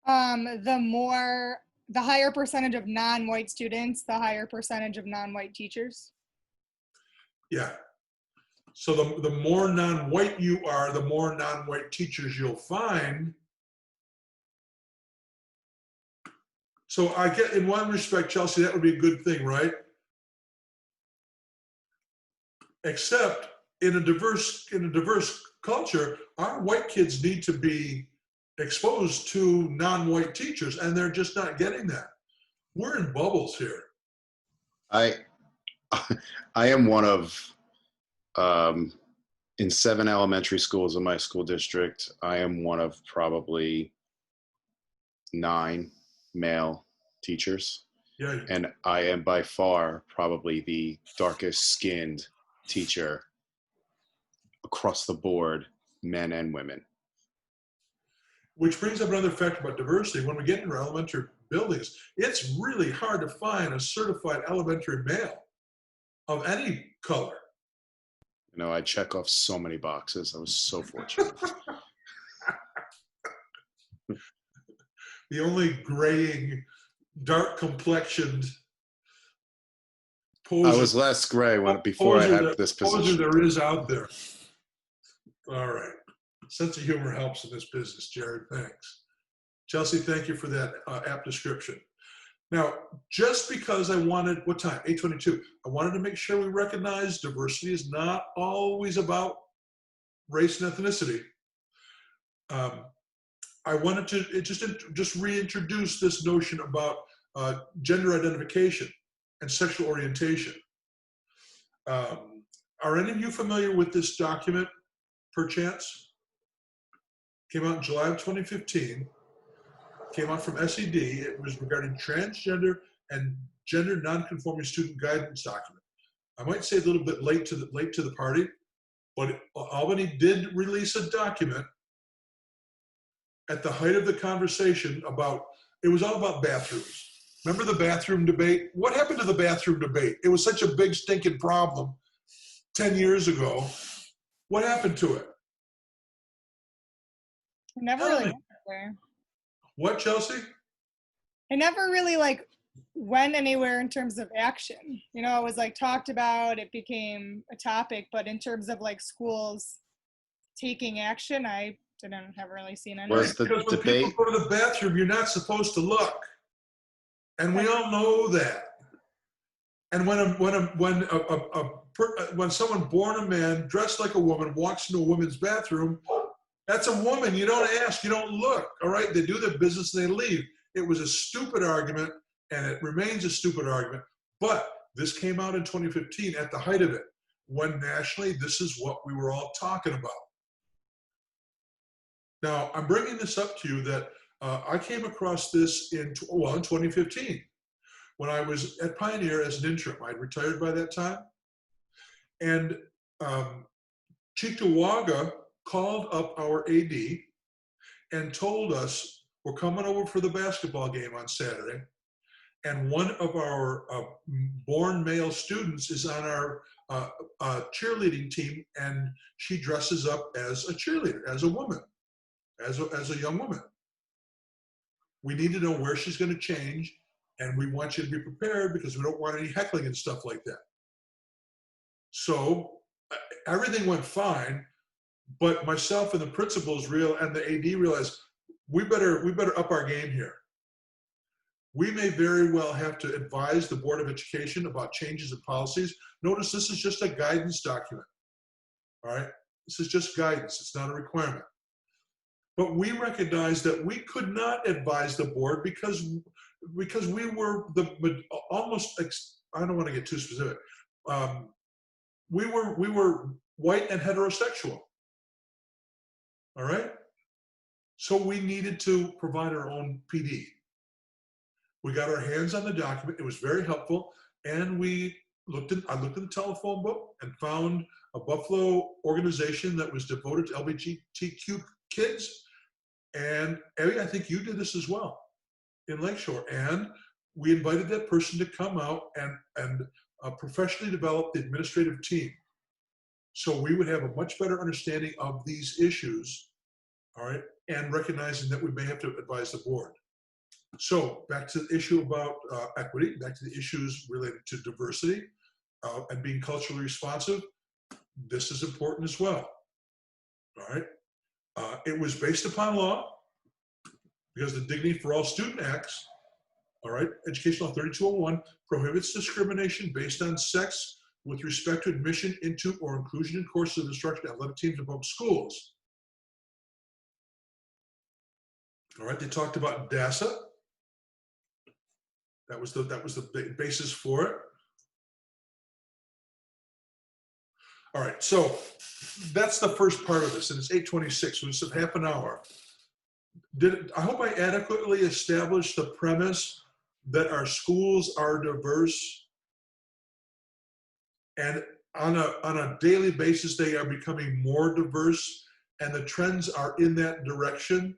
The higher percentage of non-white students, the higher percentage of non-white teachers. Yeah. So the more non-white you are, the more non-white teachers you'll find. So I get, in one respect, Chelsea, that would be a good thing, right? Except in a diverse culture, our white kids need to be exposed to non-white teachers, and they're just not getting that. We're in bubbles here. I am one of, in 7 elementary schools in my school district, I am one of probably 9 male teachers. Yeah. And I am by far probably the darkest skinned teacher across the board, men and women. Which brings up another fact about diversity. When we get into elementary buildings, it's really hard to find a certified elementary male of any color. You know, I check off so many boxes. I was so fortunate. The only graying, dark complexioned poser. I was less gray before I had this position. There is out there. All right. Sense of humor helps in this business, Jared. Thanks. Chelsea, thank you for that apt description. Now, just because I wanted, what time? 8:22. I wanted to make sure we recognize diversity is not always about race and ethnicity. I wanted to just reintroduce this notion about gender identification and sexual orientation. Are any of you familiar with this document, perchance? Came out in July of 2015. Came out from SED. It was regarding transgender and gender nonconforming student guidance document. I might say a little bit late to the party, but Albany did release a document at the height of the conversation about, it was all about bathrooms. Remember the bathroom debate? What happened to the bathroom debate? It was such a big stinking problem 10 years ago. What happened to it? I never really went there. What, Chelsea? I never really went anywhere in terms of action. You know, it was talked about, it became a topic, but in terms of schools taking action, I haven't really seen any. Was the because when debate? people go to the bathroom, you're not supposed to look, and we all know that. And when someone born a man, dressed like a woman, walks into a woman's bathroom, that's a woman. You don't ask, you don't look. All right, they do their business and they leave. It was a stupid argument, and it remains a stupid argument. But this came out in 2015 at the height of it, when nationally this is what we were all talking about. Now, I'm bringing this up to you that I came across this in 2015 when I was at Pioneer as an interim. I'd retired by that time. And Cheektowaga called up our AD and told us, we're coming over for the basketball game on Saturday. And one of our born male students is on our a cheerleading team, and she dresses up as a cheerleader, as a woman, as a young woman. We need to know where she's going to change, and we want you to be prepared because we don't want any heckling and stuff like that. So everything went fine, but myself and the principals and the AD realized we better up our game here. We may very well have to advise the Board of Education about changes in policies. Notice this is just a guidance document. All right, this is just guidance. It's not a requirement. But we recognized that we could not advise the board because we were almost, I don't want to get too specific. We were white and heterosexual. All right. So we needed to provide our own PD. We got our hands on the document. It was very helpful, and I looked in the telephone book and found a Buffalo organization that was devoted to LGBTQ kids. And Abby, I think you did this as well in Lakeshore. And we invited that person to come out and professionally develop the administrative team. So we would have a much better understanding of these issues, all right, and recognizing that we may have to advise the board. So back to the issue about equity, back to the issues related to diversity and being culturally responsive. This is important as well, all right. It was based upon law because the Dignity for All Student Acts, all right, Education Law 3201 prohibits discrimination based on sex with respect to admission into or inclusion in courses of instruction, athletic teams, and public schools. All right, they talked about DASA. That was the basis for it. All right, so that's the first part of this, and it's 8:26, so it's a half an hour. I hope I adequately established the premise that our schools are diverse, and on a daily basis they are becoming more diverse, and the trends are in that direction.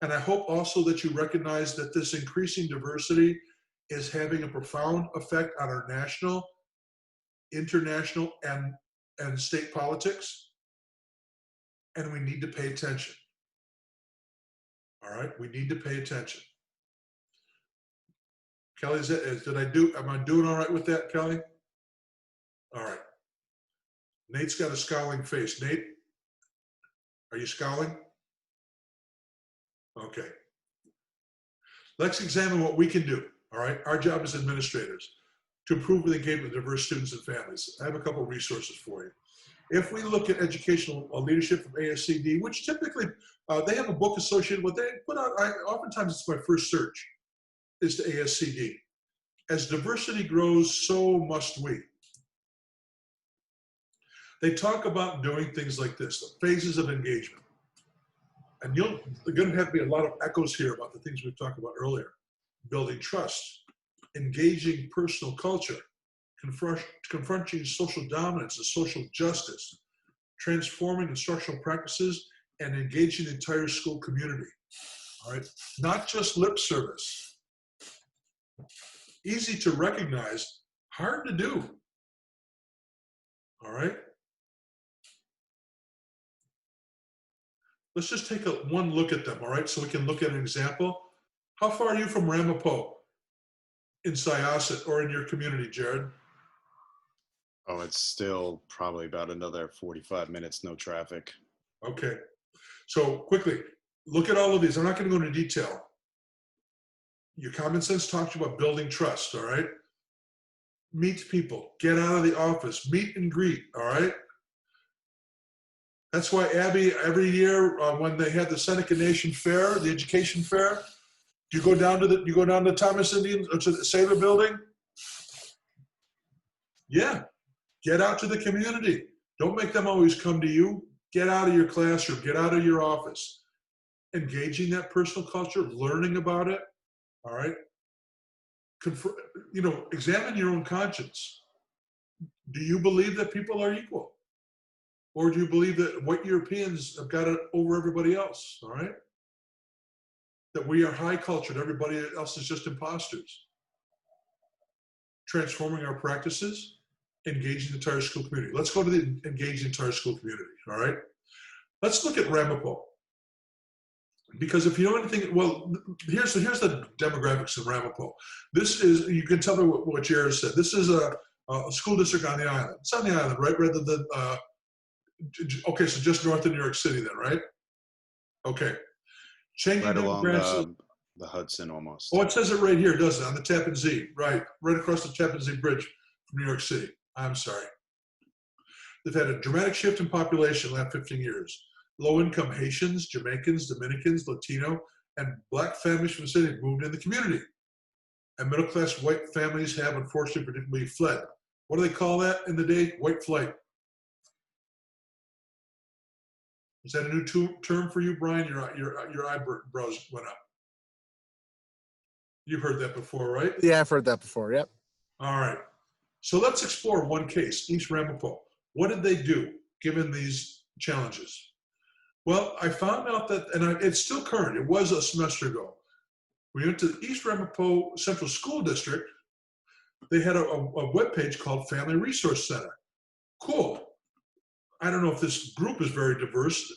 And I hope also that you recognize that this increasing diversity is having a profound effect on our national, international, and state politics. And we need to pay attention. All right, we need to pay attention. Kelly, am I doing all right with that, Kelly? All right. Nate's got a scowling face. Nate, are you scowling? Okay. Let's examine what we can do, all right? Our job as administrators to improve the engagement of diverse students and families. I have a couple of resources for you. If we look at educational leadership from ASCD, which typically, they have a book associated with it, but oftentimes it's my first search, is to ASCD. As diversity grows, so must we. They talk about doing things like this, the phases of engagement. And there's going to have to be a lot of echoes here about the things we've talked about earlier. Building trust, engaging personal culture, confronting social dominance and social justice, transforming instructional practices, and engaging the entire school community. All right, not just lip service. Easy to recognize, hard to do. All right. Let's just take one look at them, all right? So we can look at an example. How far are you from Ramapo in Syosset or in your community, Jared? Oh, it's still probably about another 45 minutes, no traffic. Okay. So quickly, look at all of these. I'm not going to go into detail. Your common sense talks about building trust, all right? Meet people, get out of the office, meet and greet, all right? That's why, Abby, every year when they had the Seneca Nation Fair, the education fair, you go down to Thomas Indian, to the Sailor Building? Yeah, get out to the community. Don't make them always come to you. Get out of your classroom, get out of your office. Engaging that personal culture, learning about it, all right? Examine your own conscience. Do you believe that people are equal? Or do you believe that white Europeans have got it over everybody else, all right? That we are high cultured, everybody else is just imposters. Transforming our practices, engaging the entire school community. Let's go to the engaging the entire school community, all right? Let's look at Ramapo. Because if you know anything, well, here's the demographics of Ramapo. This is, you can tell me what Jared said. This is a school district on the island. It's on the island, right? Rather than, okay, so just north of New York City then, right? Okay. Changing Right along demographics. the Hudson almost. Oh, it says it right here, doesn't it? On the Tappan Zee, right across the Tappan Zee Bridge from New York City. I'm sorry. They've had a dramatic shift in population in the last 15 years. Low-income Haitians, Jamaicans, Dominicans, Latino, and Black families from the city moved in the community. And middle-class white families have, unfortunately, predictably fled. What do they call that in the day? White flight. Is that a new term for you, Brian? Your eyebrows went up. You've heard that before, right? Yeah, I've heard that before. Yep. All right. So let's explore one case, East Ramapo. What did they do given these challenges? Well, I found out that, and it's still current, it was a semester ago. We went to the East Ramapo Central School District. They had a webpage called Family Resource Center. Cool. I don't know if this group is very diverse,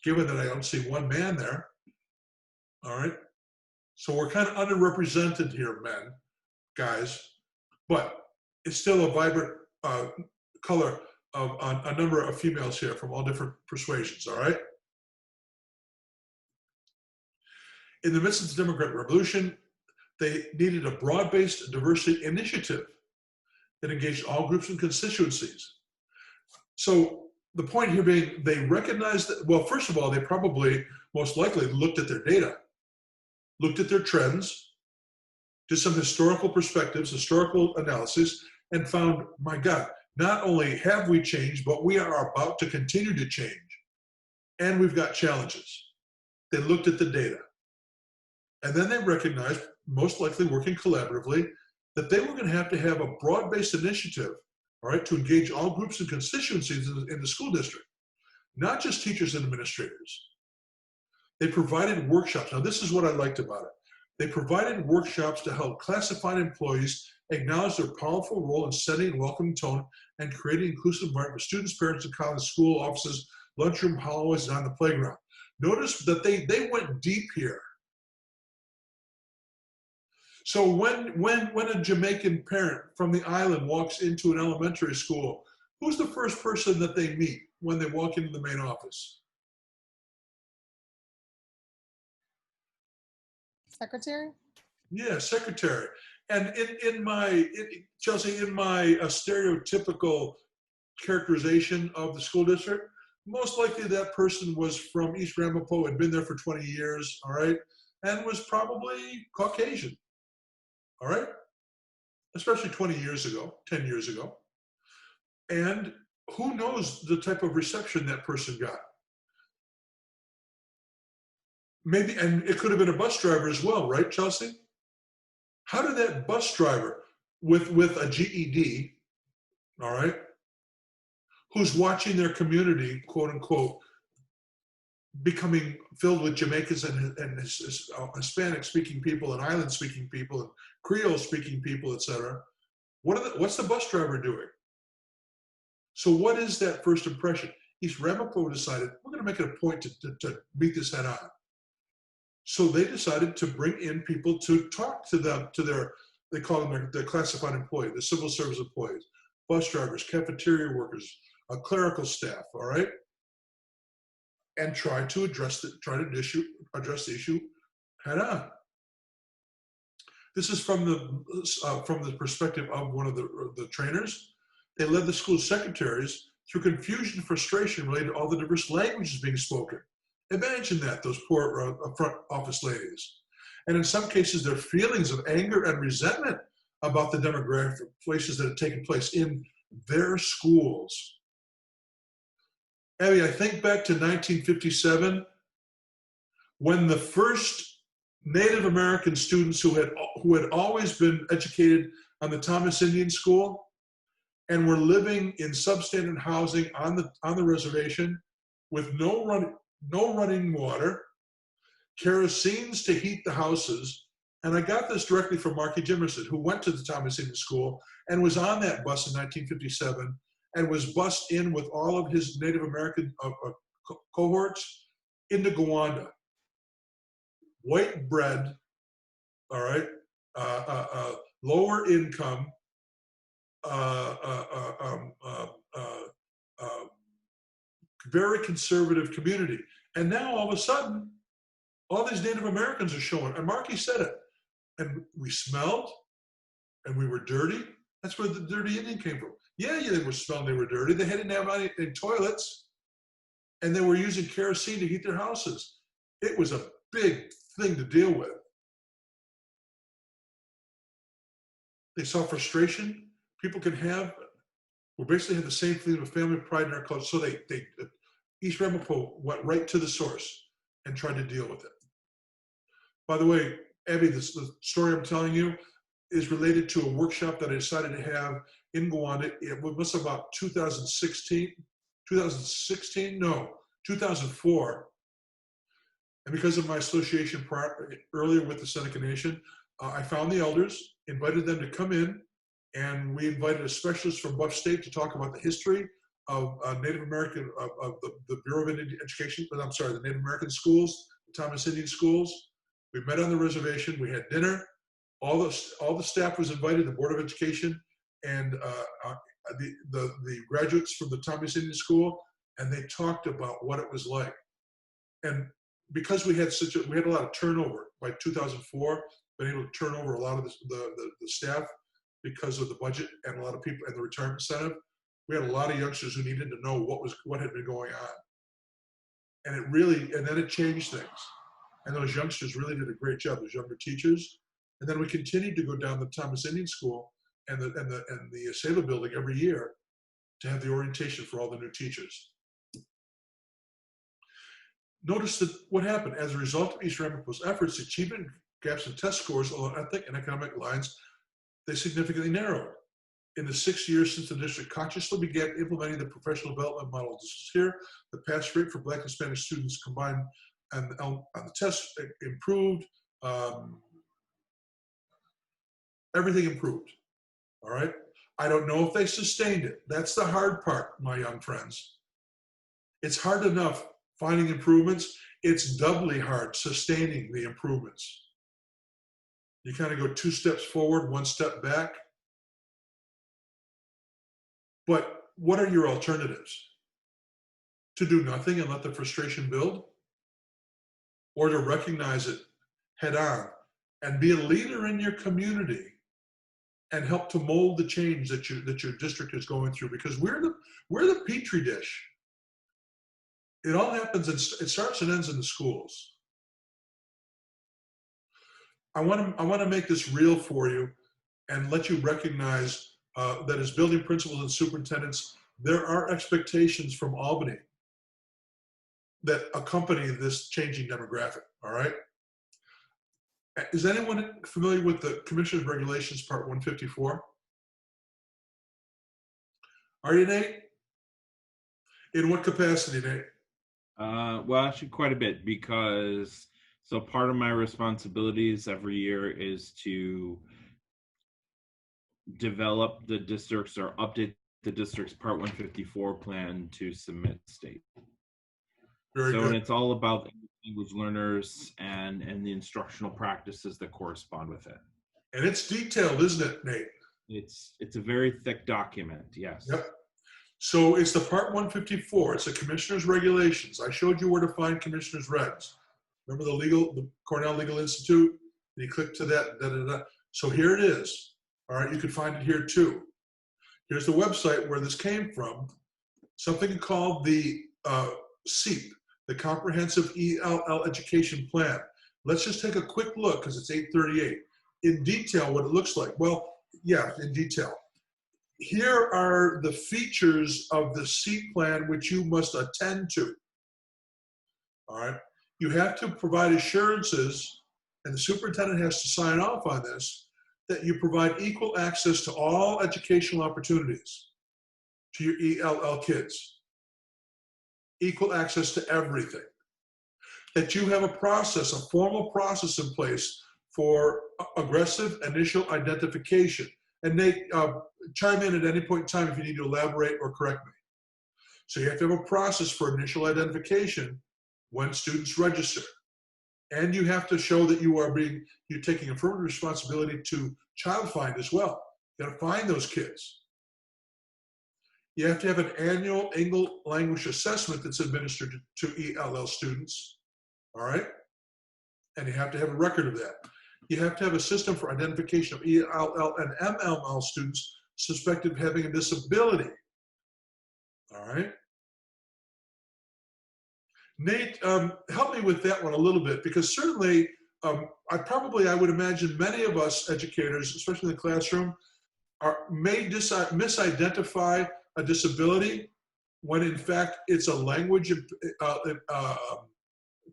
given that I don't see one man there. All right. So we're kind of underrepresented here, men, guys, but it's still a vibrant color of a number of females here from all different persuasions, all right? In the midst of the democratic revolution, they needed a broad-based diversity initiative that engaged all groups and constituencies. So the point here being, they recognized that, well, first of all, they probably most likely looked at their data, looked at their trends, did some historical perspectives, historical analysis, and found, my God, not only have we changed, but we are about to continue to change. And we've got challenges. They looked at the data. And then they recognized, most likely working collaboratively, that they were going to have a broad-based initiative, all right, to engage all groups and constituencies in the school district, not just teachers and administrators. They provided workshops. Now, this is what I liked about it. They provided workshops to help classified employees acknowledge their powerful role in setting and welcoming tone and creating inclusive environment for students, parents, and colleagues, school offices, lunchroom, hallways, and on the playground. Notice that they went deep here. So when a Jamaican parent from the island walks into an elementary school, who's the first person that they meet when they walk into the main office? Secretary? Yeah, secretary. And Chelsea, in my stereotypical characterization of the school district, most likely that person was from East Ramapo, had been there for 20 years, all right, and was probably Caucasian, all right, especially 20 years ago, 10 years ago. And who knows the type of reception that person got? Maybe, and it could have been a bus driver as well, right, Chelsea? How did that bus driver with a GED, all right, who's watching their community, quote unquote, becoming filled with Jamaicans and Hispanic speaking people and island speaking people and Creole speaking people, et cetera, what's the bus driver doing? So what is that first impression? East Ramapo decided, we're going to make it a point to meet this head on. So they decided to bring in people to talk to their, they call them their classified employees, the civil service employees, bus drivers, cafeteria workers, clerical staff, all right? And try to address the issue head on. This is from the perspective of one of the trainers. They led the school secretaries through confusion and frustration related to all the diverse languages being spoken. Imagine that, those poor front office ladies. And in some cases, their feelings of anger and resentment about the demographic places that have taken place in their schools. Abby, I think back to 1957, when the first Native American students who had always been educated on the Thomas Indian School and were living in substandard housing on the reservation with no running water, kerosenes to heat the houses, And I got this directly from Marky Jimerson, who went to the Thomas Indian School and was on that bus in 1957 and was bussed in with all of his Native American cohorts into Gowanda. White bread, all right, lower income, very conservative community. And now all of a sudden, all these Native Americans are showing, and Marky said it, and we smelled, and we were dirty. That's where the dirty Indian came from. Yeah, they were smelling, they were dirty. They didn't have any toilets, and they were using kerosene to heat their houses. It was a big thing to deal with. They saw frustration people can have. We basically had the same feeling of family pride in our culture. So East Ramapo went right to the source and tried to deal with it. By the way, Abby, the story I'm telling you is related to a workshop that I decided to have in Gowanda. It was about 2004. And because of my association earlier with the Seneca Nation, I found the elders, invited them to come in, and we invited a specialist from Buff State to talk about the history of Native American, of the Bureau of Indian Education, but I'm sorry, the Native American schools, the Thomas Indian schools. We met on the reservation, we had dinner, all the staff was invited, the Board of Education, and the graduates from the Thomas Indian School, and they talked about what it was like. And because we had a lot of turnover by 2004, been able to turn over a lot of the staff because of the budget and a lot of people and the retirement incentive. We had a lot of youngsters who needed to know what had been going on. And then it changed things. And those youngsters really did a great job, those younger teachers. And then we continued to go down the Thomas Indian School and the Saba building every year to have the orientation for all the new teachers. Notice that what happened as a result of East Ramapo's efforts, achievement gaps in test scores along ethnic and economic lines, they significantly narrowed. In the 6 years since the district consciously began implementing the professional development model, this is here, the pass rate for Black and Spanish students combined on the test improved. Everything improved, all right? I don't know if they sustained it. That's the hard part, my young friends. It's hard enough finding improvements. It's doubly hard sustaining the improvements. You kind of go 2 steps forward, 1 step back. But what are your alternatives? To do nothing and let the frustration build? Or to recognize it head on and be a leader in your community and help to mold the change that your district is going through? Because we're the petri dish. It all happens, it starts and ends in the schools. I want to make this real for you and let you recognize that as building principals and superintendents, there are expectations from Albany that accompany this changing demographic, all right? Is anyone familiar with the Commissioner's Regulations, Part 154? Are you, Nate? In what capacity, Nate? Well, actually quite a bit, because so part of my responsibilities every year is to develop the districts or update the district's Part 154 plan to submit state. Very good. And it's all about language learners and the instructional practices that correspond with it. And it's detailed, isn't it, Nate? It's a very thick document, yes. Yep. So it's the Part 154. It's the Commissioner's Regulations. I showed you where to find Commissioner's Regs. Remember the Cornell Legal Institute? And you click to that. So here it is. All right, you can find it here too. Here's the website where this came from. Something called the CEP, the Comprehensive ELL Education Plan. Let's just take a quick look because it's 8:38. In detail, what it looks like. Well, yeah, in detail. Here are the features of the CEP plan which you must attend to. All right. You have to provide assurances, and the superintendent has to sign off on this, that you provide equal access to all educational opportunities to your ELL kids. Equal access to everything. That you have a process, a formal process in place for aggressive initial identification. And Nate, chime in at any point in time if you need to elaborate or correct me. So you have to have a process for initial identification when students register. And you have to show that you're taking affirmative responsibility to child find as well. You gotta find those kids. You have to have an annual English language assessment that's administered to ELL students, all right? And you have to have a record of that. You have to have a system for identification of ELL and MLL students suspected of having a disability, all right? Nate, help me with that one a little bit, because certainly, I would imagine many of us educators, especially in the classroom, may misidentify a disability when in fact it's a language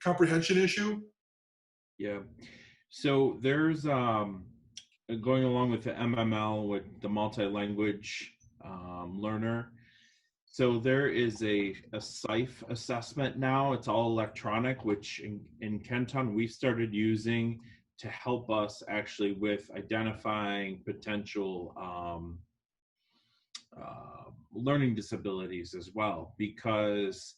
comprehension issue. Yeah. So there's going along with the MML, with the multi-language learner. So there is a SIFE assessment now. It's all electronic, which in Kenton we started using to help us actually with identifying potential learning disabilities as well, because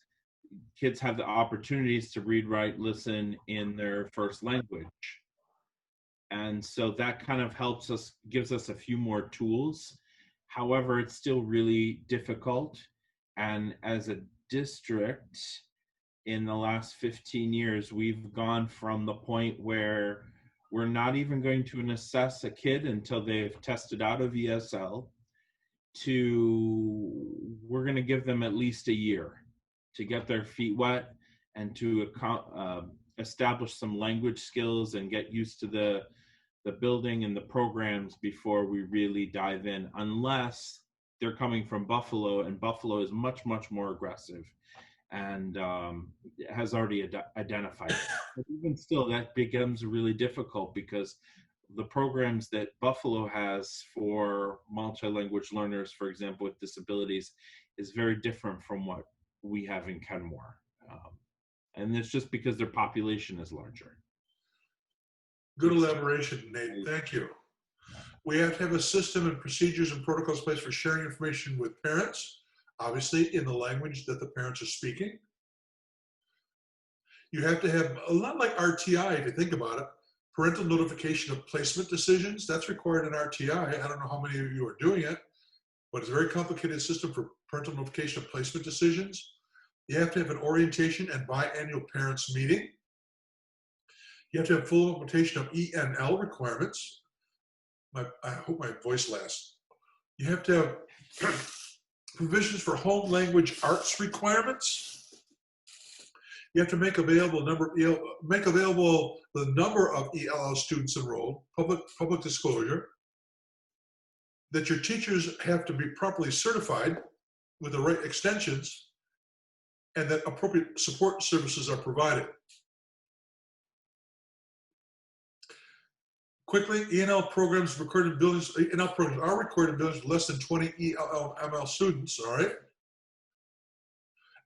kids have the opportunities to read, write, listen in their first language. And so that kind of helps us, gives us a few more tools. However, it's still really difficult. And as a district, in the last 15 years, we've gone from the point where we're not even going to assess a kid until they've tested out of ESL, to we're going to give them at least a year to get their feet wet and to establish some language skills and get used to the building and the programs before we really dive in, unless they're coming from Buffalo, and Buffalo is much, much more aggressive and has already identified it. But even still, that becomes really difficult because the programs that Buffalo has for multi-language learners, for example, with disabilities, is very different from what we have in Kenmore. And it's just because their population is larger. Good elaboration, Nate. Thank you. We have to have a system and procedures and protocols in place for sharing information with parents, obviously in the language that the parents are speaking. You have to have, a lot like RTI, if you think about it, parental notification of placement decisions. That's required in RTI. I don't know how many of you are doing it, but it's a very complicated system for parental notification of placement decisions. You have to have an orientation and biannual parents meeting. You have to have full implementation of ENL requirements. I hope my voice lasts. You have to have provisions for home language arts requirements. You have to make available the number of ELL students enrolled, public disclosure, that your teachers have to be properly certified with the right extensions, and that appropriate support services are provided. Quickly, ENL programs recorded in buildings. ENL programs are recorded in buildings with less than 20 ELL ML students. All right.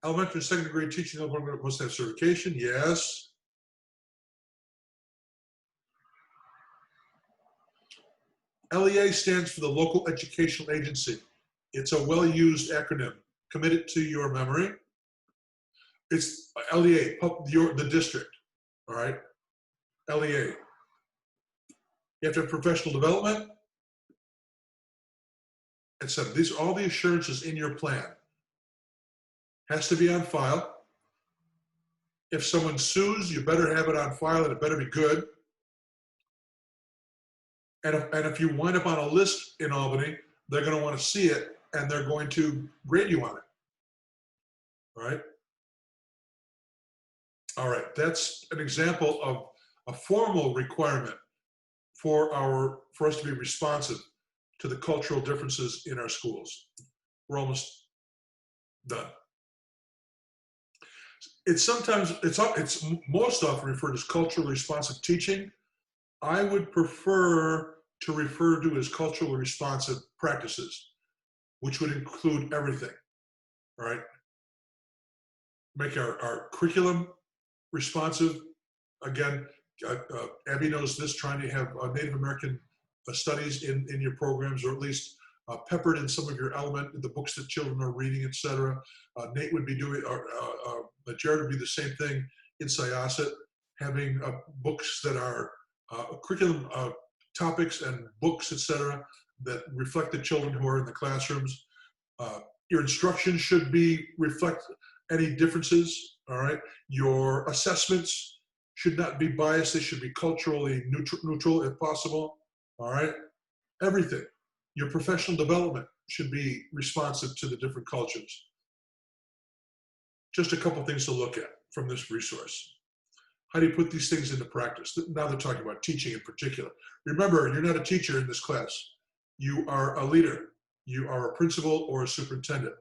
Elementary and secondary grade teaching must have certification. Yes. LEA stands for the Local Educational Agency. It's a well-used acronym. Commit it to your memory. It's LEA, the district. All right. LEA. You have to have professional development, etc. These are all the assurances in your plan. Has to be on file. If someone sues, you better have it on file, and it better be good. And if you wind up on a list in Albany, they're going to want to see it, and they're going to grade you on it. All right? All right, that's an example of a formal requirement for us to be responsive to the cultural differences in our schools. We're almost done. It's most often referred as culturally responsive teaching. I would prefer to refer to as culturally responsive practices, which would include everything, all right? Make our curriculum responsive. Again, Abby knows this, trying to have Native American studies in your programs, or at least peppered in some of your the books that children are reading, etc. Nate would be doing, Jared would be the same thing in Syosset, having books that are curriculum topics and books, etc., that reflect the children who are in the classrooms. Your instruction should reflect any differences, all right? Your assessments should not be biased. They should be culturally neutral if possible, all right? Everything. Your professional development should be responsive to the different cultures. Just a couple things to look at from this resource. How do you put these things into practice? Now they're talking about teaching in particular. Remember, you're not a teacher in this class. You are a leader. You are a principal or a superintendent.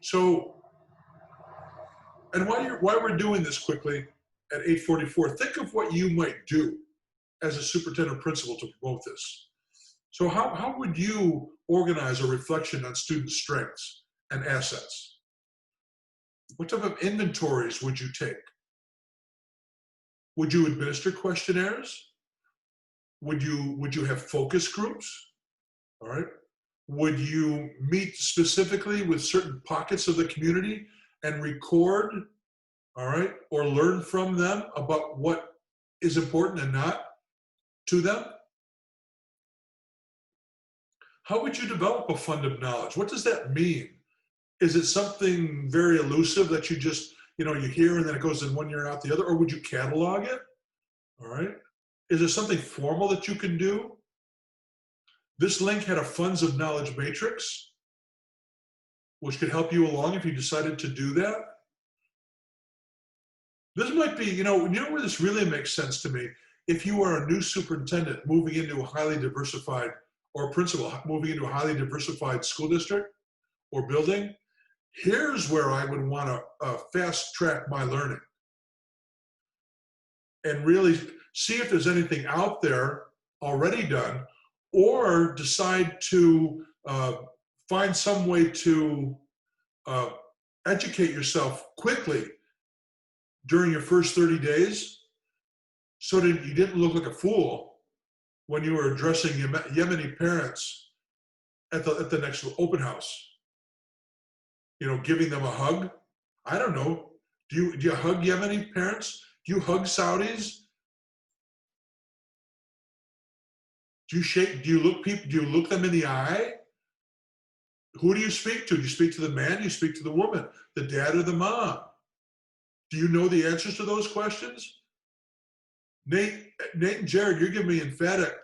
So, and while we're doing this quickly at 8:44, think of what you might do as a superintendent or principal to promote this. So how would you organize a reflection on student strengths and assets? What type of inventories would you take? Would you administer questionnaires? Would you have focus groups? All right. Would you meet specifically with certain pockets of the community and record, all right, or learn from them about what is important and not to them? How would you develop a fund of knowledge? What does that mean? Is it something very elusive that you just, you hear and then it goes in one ear and out the other? Or would you catalog it? All right. Is there something formal that you can do? This link had a funds of knowledge matrix, which could help you along if you decided to do that. This might be, you know where this really makes sense to me? If you are a new superintendent moving into a highly diversified, or principal moving into a highly diversified school district or building, here's where I would want to fast track my learning and really see if there's anything out there already done, or decide to find some way to educate yourself quickly during your first 30 days so that you didn't look like a fool when you were addressing Yemeni parents at the next open house. Giving them a hug. I don't know. Do you hug Yemeni parents? Do you hug Saudis? Do you look them in the eye? Who do you speak to? Do you speak to the man? Do you speak to the woman? The dad or the mom? Do you know the answers to those questions? Nate and Jared, you're giving me emphatic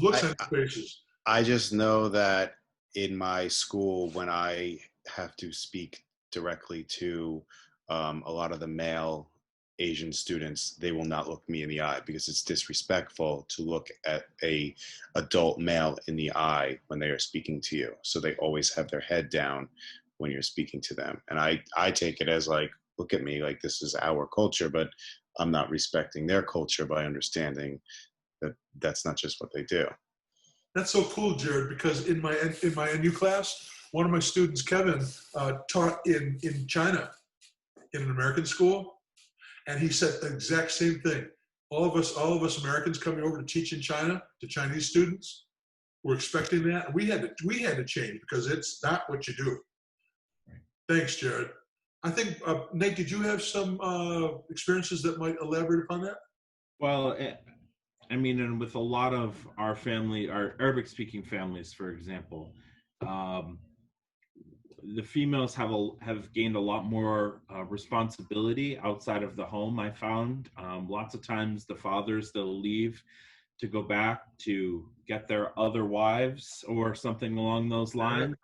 looks on your faces. I just know that in my school, when I have to speak directly to a lot of the male Asian students, they will not look me in the eye because it's disrespectful to look at a adult male in the eye when they are speaking to you. So they always have their head down when you're speaking to them. And I take it as like, look at me, like this is our culture, but I'm not respecting their culture by understanding that that's not just what they do. That's so cool, Jared, because in my NU class, one of my students, Kevin, taught in China in an American school. And he said the exact same thing. All of us Americans coming over to teach in China to Chinese students, we're expecting that. And we had to change because it's not what you do. Right. Thanks, Jared. I think, Nate, did you have some experiences that might elaborate upon that? Well, I mean, and with a lot of our family, our Arabic-speaking families, for example, the females have gained a lot more responsibility outside of the home. I found lots of times the fathers, they'll leave to go back to get their other wives or something along those lines.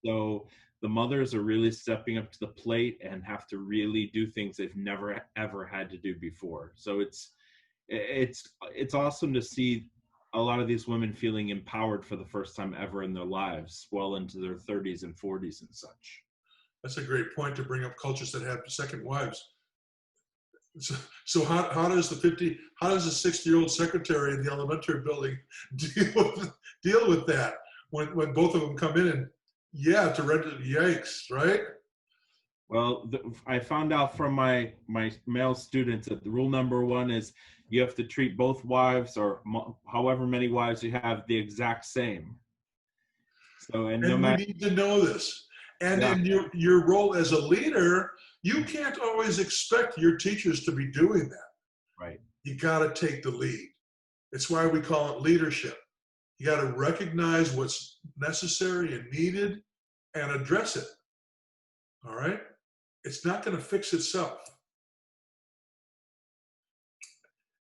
So the mothers are really stepping up to the plate and have to really do things they've never ever had to do before. So it's awesome to see a lot of these women feeling empowered for the first time ever in their lives, well into their 30s and 40s and such. That's a great point to bring up cultures that have second wives. So how does the 60-year-old secretary in the elementary building deal with that when both of them come in and to rent it? Yikes, right? Well, I found out from my male students that the rule number one is you have to treat both wives or however many wives you have the exact same. So, and no And we matter, need to know this. And yeah, in your role as a leader, you can't always expect your teachers to be doing that. right. You got to take the lead. It's why we call it leadership. You got to recognize what's necessary and needed and address it. All right? It's not going to fix itself.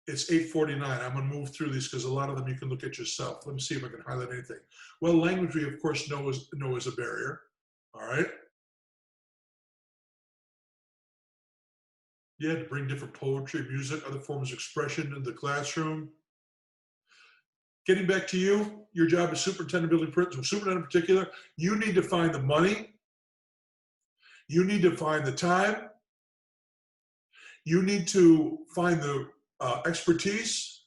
It's 8:49. I'm going to move through these because a lot of them you can look at yourself. Let me see if I can highlight anything. Well, language we, of course, know is a barrier. All right? You had to bring different poetry, music, other forms of expression into the classroom. Getting back to you, your job as superintendent, building principal, superintendent in particular, you need to find the money. You need to find the time. You need to find the expertise.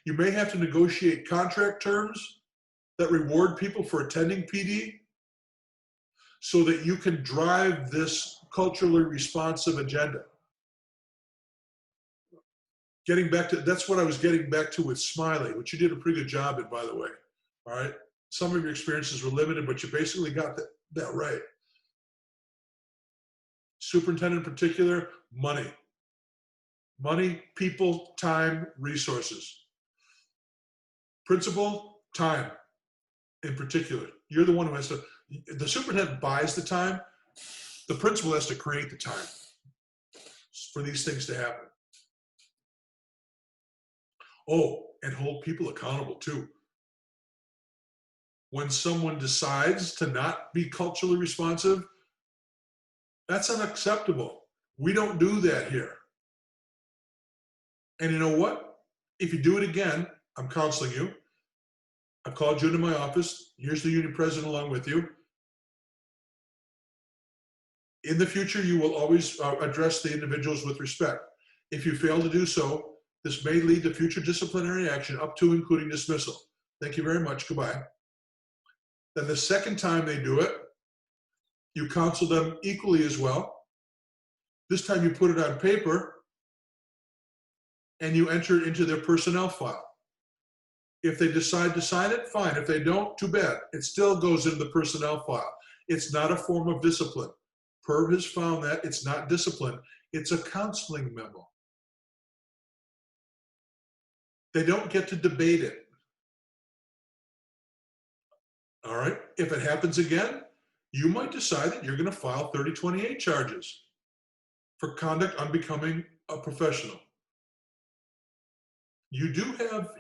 You may have to negotiate contract terms that reward people for attending PD so that you can drive this culturally responsive agenda. Getting back to, that's what I was getting back to with Smiley, which you did a pretty good job at, by the way. All right. Some of your experiences were limited, but you basically got that right. Superintendent in particular, money. Money, people, time, resources. Principal, time in particular. You're the one who has to, the superintendent buys the time. The principal has to create the time for these things to happen. Oh, and hold people accountable too. When someone decides to not be culturally responsive, that's unacceptable. We don't do that here. And you know what? If you do it again, I'm counseling you. I've called you into my office. Here's the union president along with you. In the future, you will always address the individuals with respect. If you fail to do so, this may lead to future disciplinary action up to including dismissal. Thank you very much. Goodbye. Then the second time they do it, you counsel them equally as well. This time you put it on paper and you enter it into their personnel file. If they decide to sign it, fine. If they don't, too bad. It still goes into the personnel file. It's not a form of discipline. PERB has found that it's not discipline. It's a counseling memo. They don't get to debate it. All right. If it happens again, you might decide that you're going to file 3028 charges for conduct unbecoming a professional. You do have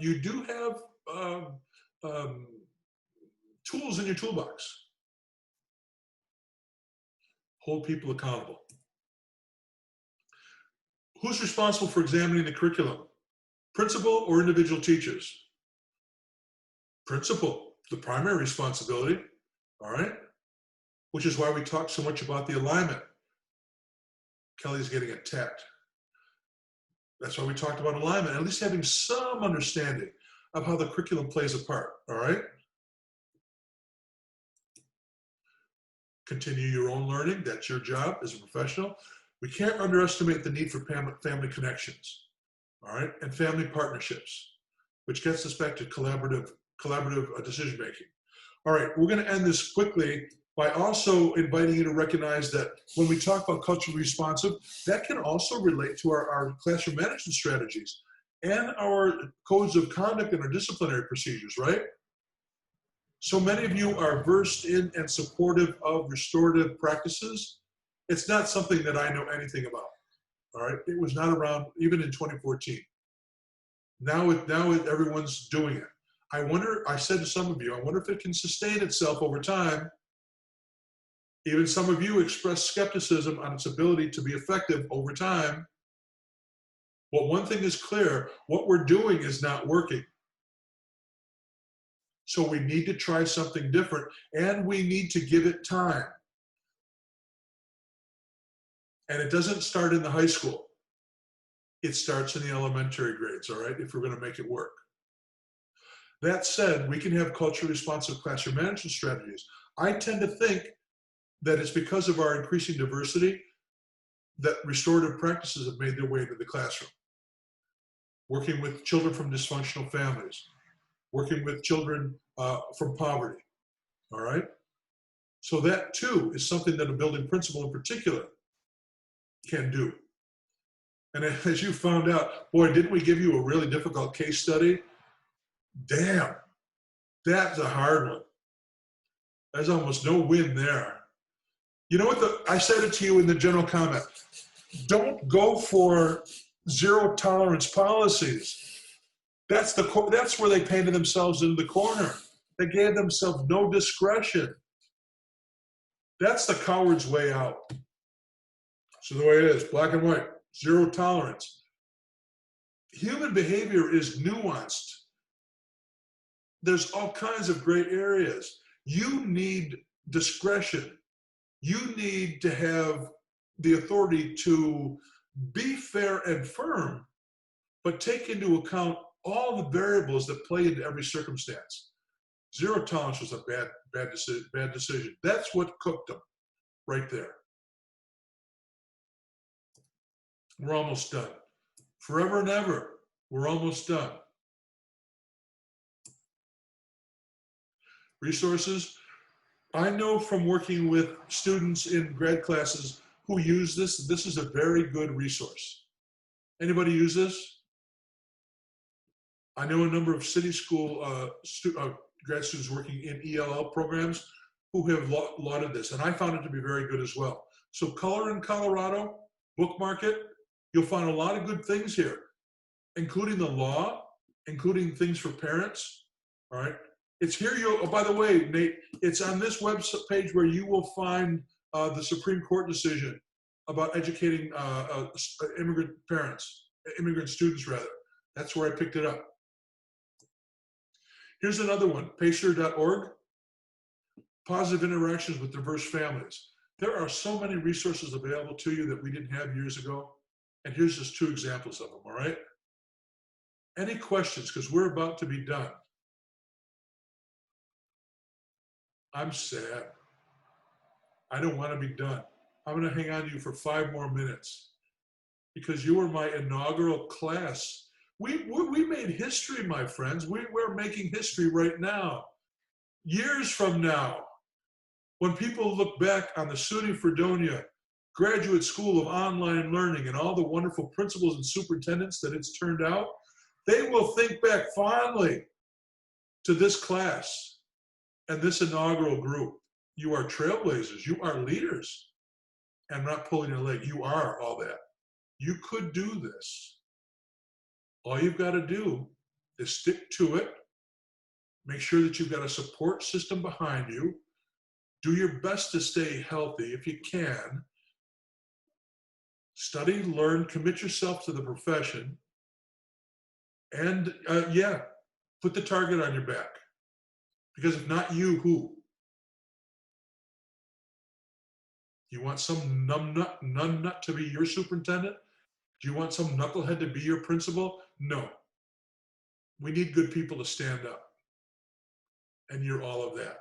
tools in your toolbox. Hold people accountable. Who's responsible for examining the curriculum? Principal or individual teachers? Principal, the primary responsibility, all right? Which is why we talk so much about the alignment. Kelly's getting attacked. That's why we talked about alignment, at least having some understanding of how the curriculum plays a part, all right? Continue your own learning. That's your job as a professional. We can't underestimate the need for family connections, all right, and family partnerships, which gets us back to collaborative decision-making. All right, we're going to end this quickly by also inviting you to recognize that when we talk about culturally responsive, that can also relate to our classroom management strategies and our codes of conduct and our disciplinary procedures, right? So many of you are versed in and supportive of restorative practices. It's not something that I know anything about, all right? It was not around even in 2014. Now everyone's doing it. I wonder, I said to some of you, I wonder if it can sustain itself over time. Even some of you expressed skepticism on its ability to be effective over time. But one thing is clear, what we're doing is not working. So we need to try something different, and we need to give it time. And it doesn't start in the high school. It starts in the elementary grades, all right, if we're going to make it work. That said, we can have culturally responsive classroom management strategies. I tend to think that it's because of our increasing diversity that restorative practices have made their way into the classroom. Working with children from dysfunctional families, working with children from poverty, all right? So that too is something that a building principal in particular can do. And as you found out, boy, didn't we give you a really difficult case study? Damn, that's a hard one. There's almost no win there. You know what, I said it to you in the general comment. Don't go for zero tolerance policies. That's where they painted themselves into the corner. They gave themselves no discretion. That's the coward's way out. So the way it is, black and white, zero tolerance. Human behavior is nuanced. There's all kinds of gray areas. You need discretion. You need to have the authority to be fair and firm, but take into account all the variables that play into every circumstance. Zero tolerance was a bad decision. That's what cooked them right there. We're almost done. Forever and ever, we're almost done. Resources. I know from working with students in grad classes who use this is a very good resource. Anybody use this? I know a number of city school grad students working in ELL programs who have lauded this, and I found it to be very good as well. So Color in Colorado, bookmark it. You'll find a lot of good things here, including the law, including things for parents, all right? It's here, oh, by the way, Nate, it's on this website page where you will find the Supreme Court decision about educating immigrant students rather. That's where I picked it up. Here's another one, pacer.org, positive interactions with diverse families. There are so many resources available to you that we didn't have years ago. And here's just 2 examples of them, all right? Any questions, because we're about to be done. I'm sad. I don't want to be done. I'm going to hang on to you for 5 more minutes because you were my inaugural class. We made history, my friends. We're making history right now. Years from now, when people look back on the SUNY Fredonia Graduate School of Online Learning and all the wonderful principals and superintendents that it's turned out, they will think back fondly to this class and this inaugural group. You are trailblazers. You are leaders. I'm not pulling your leg. You are all that. You could do this. All you've got to do is stick to it. Make sure that you've got a support system behind you. Do your best to stay healthy if you can. Study, learn, commit yourself to the profession. And yeah, put the target on your back. Because if not you, who? You want some numbnut to be your superintendent? Do you want some knucklehead to be your principal? No. We need good people to stand up. And you're all of that.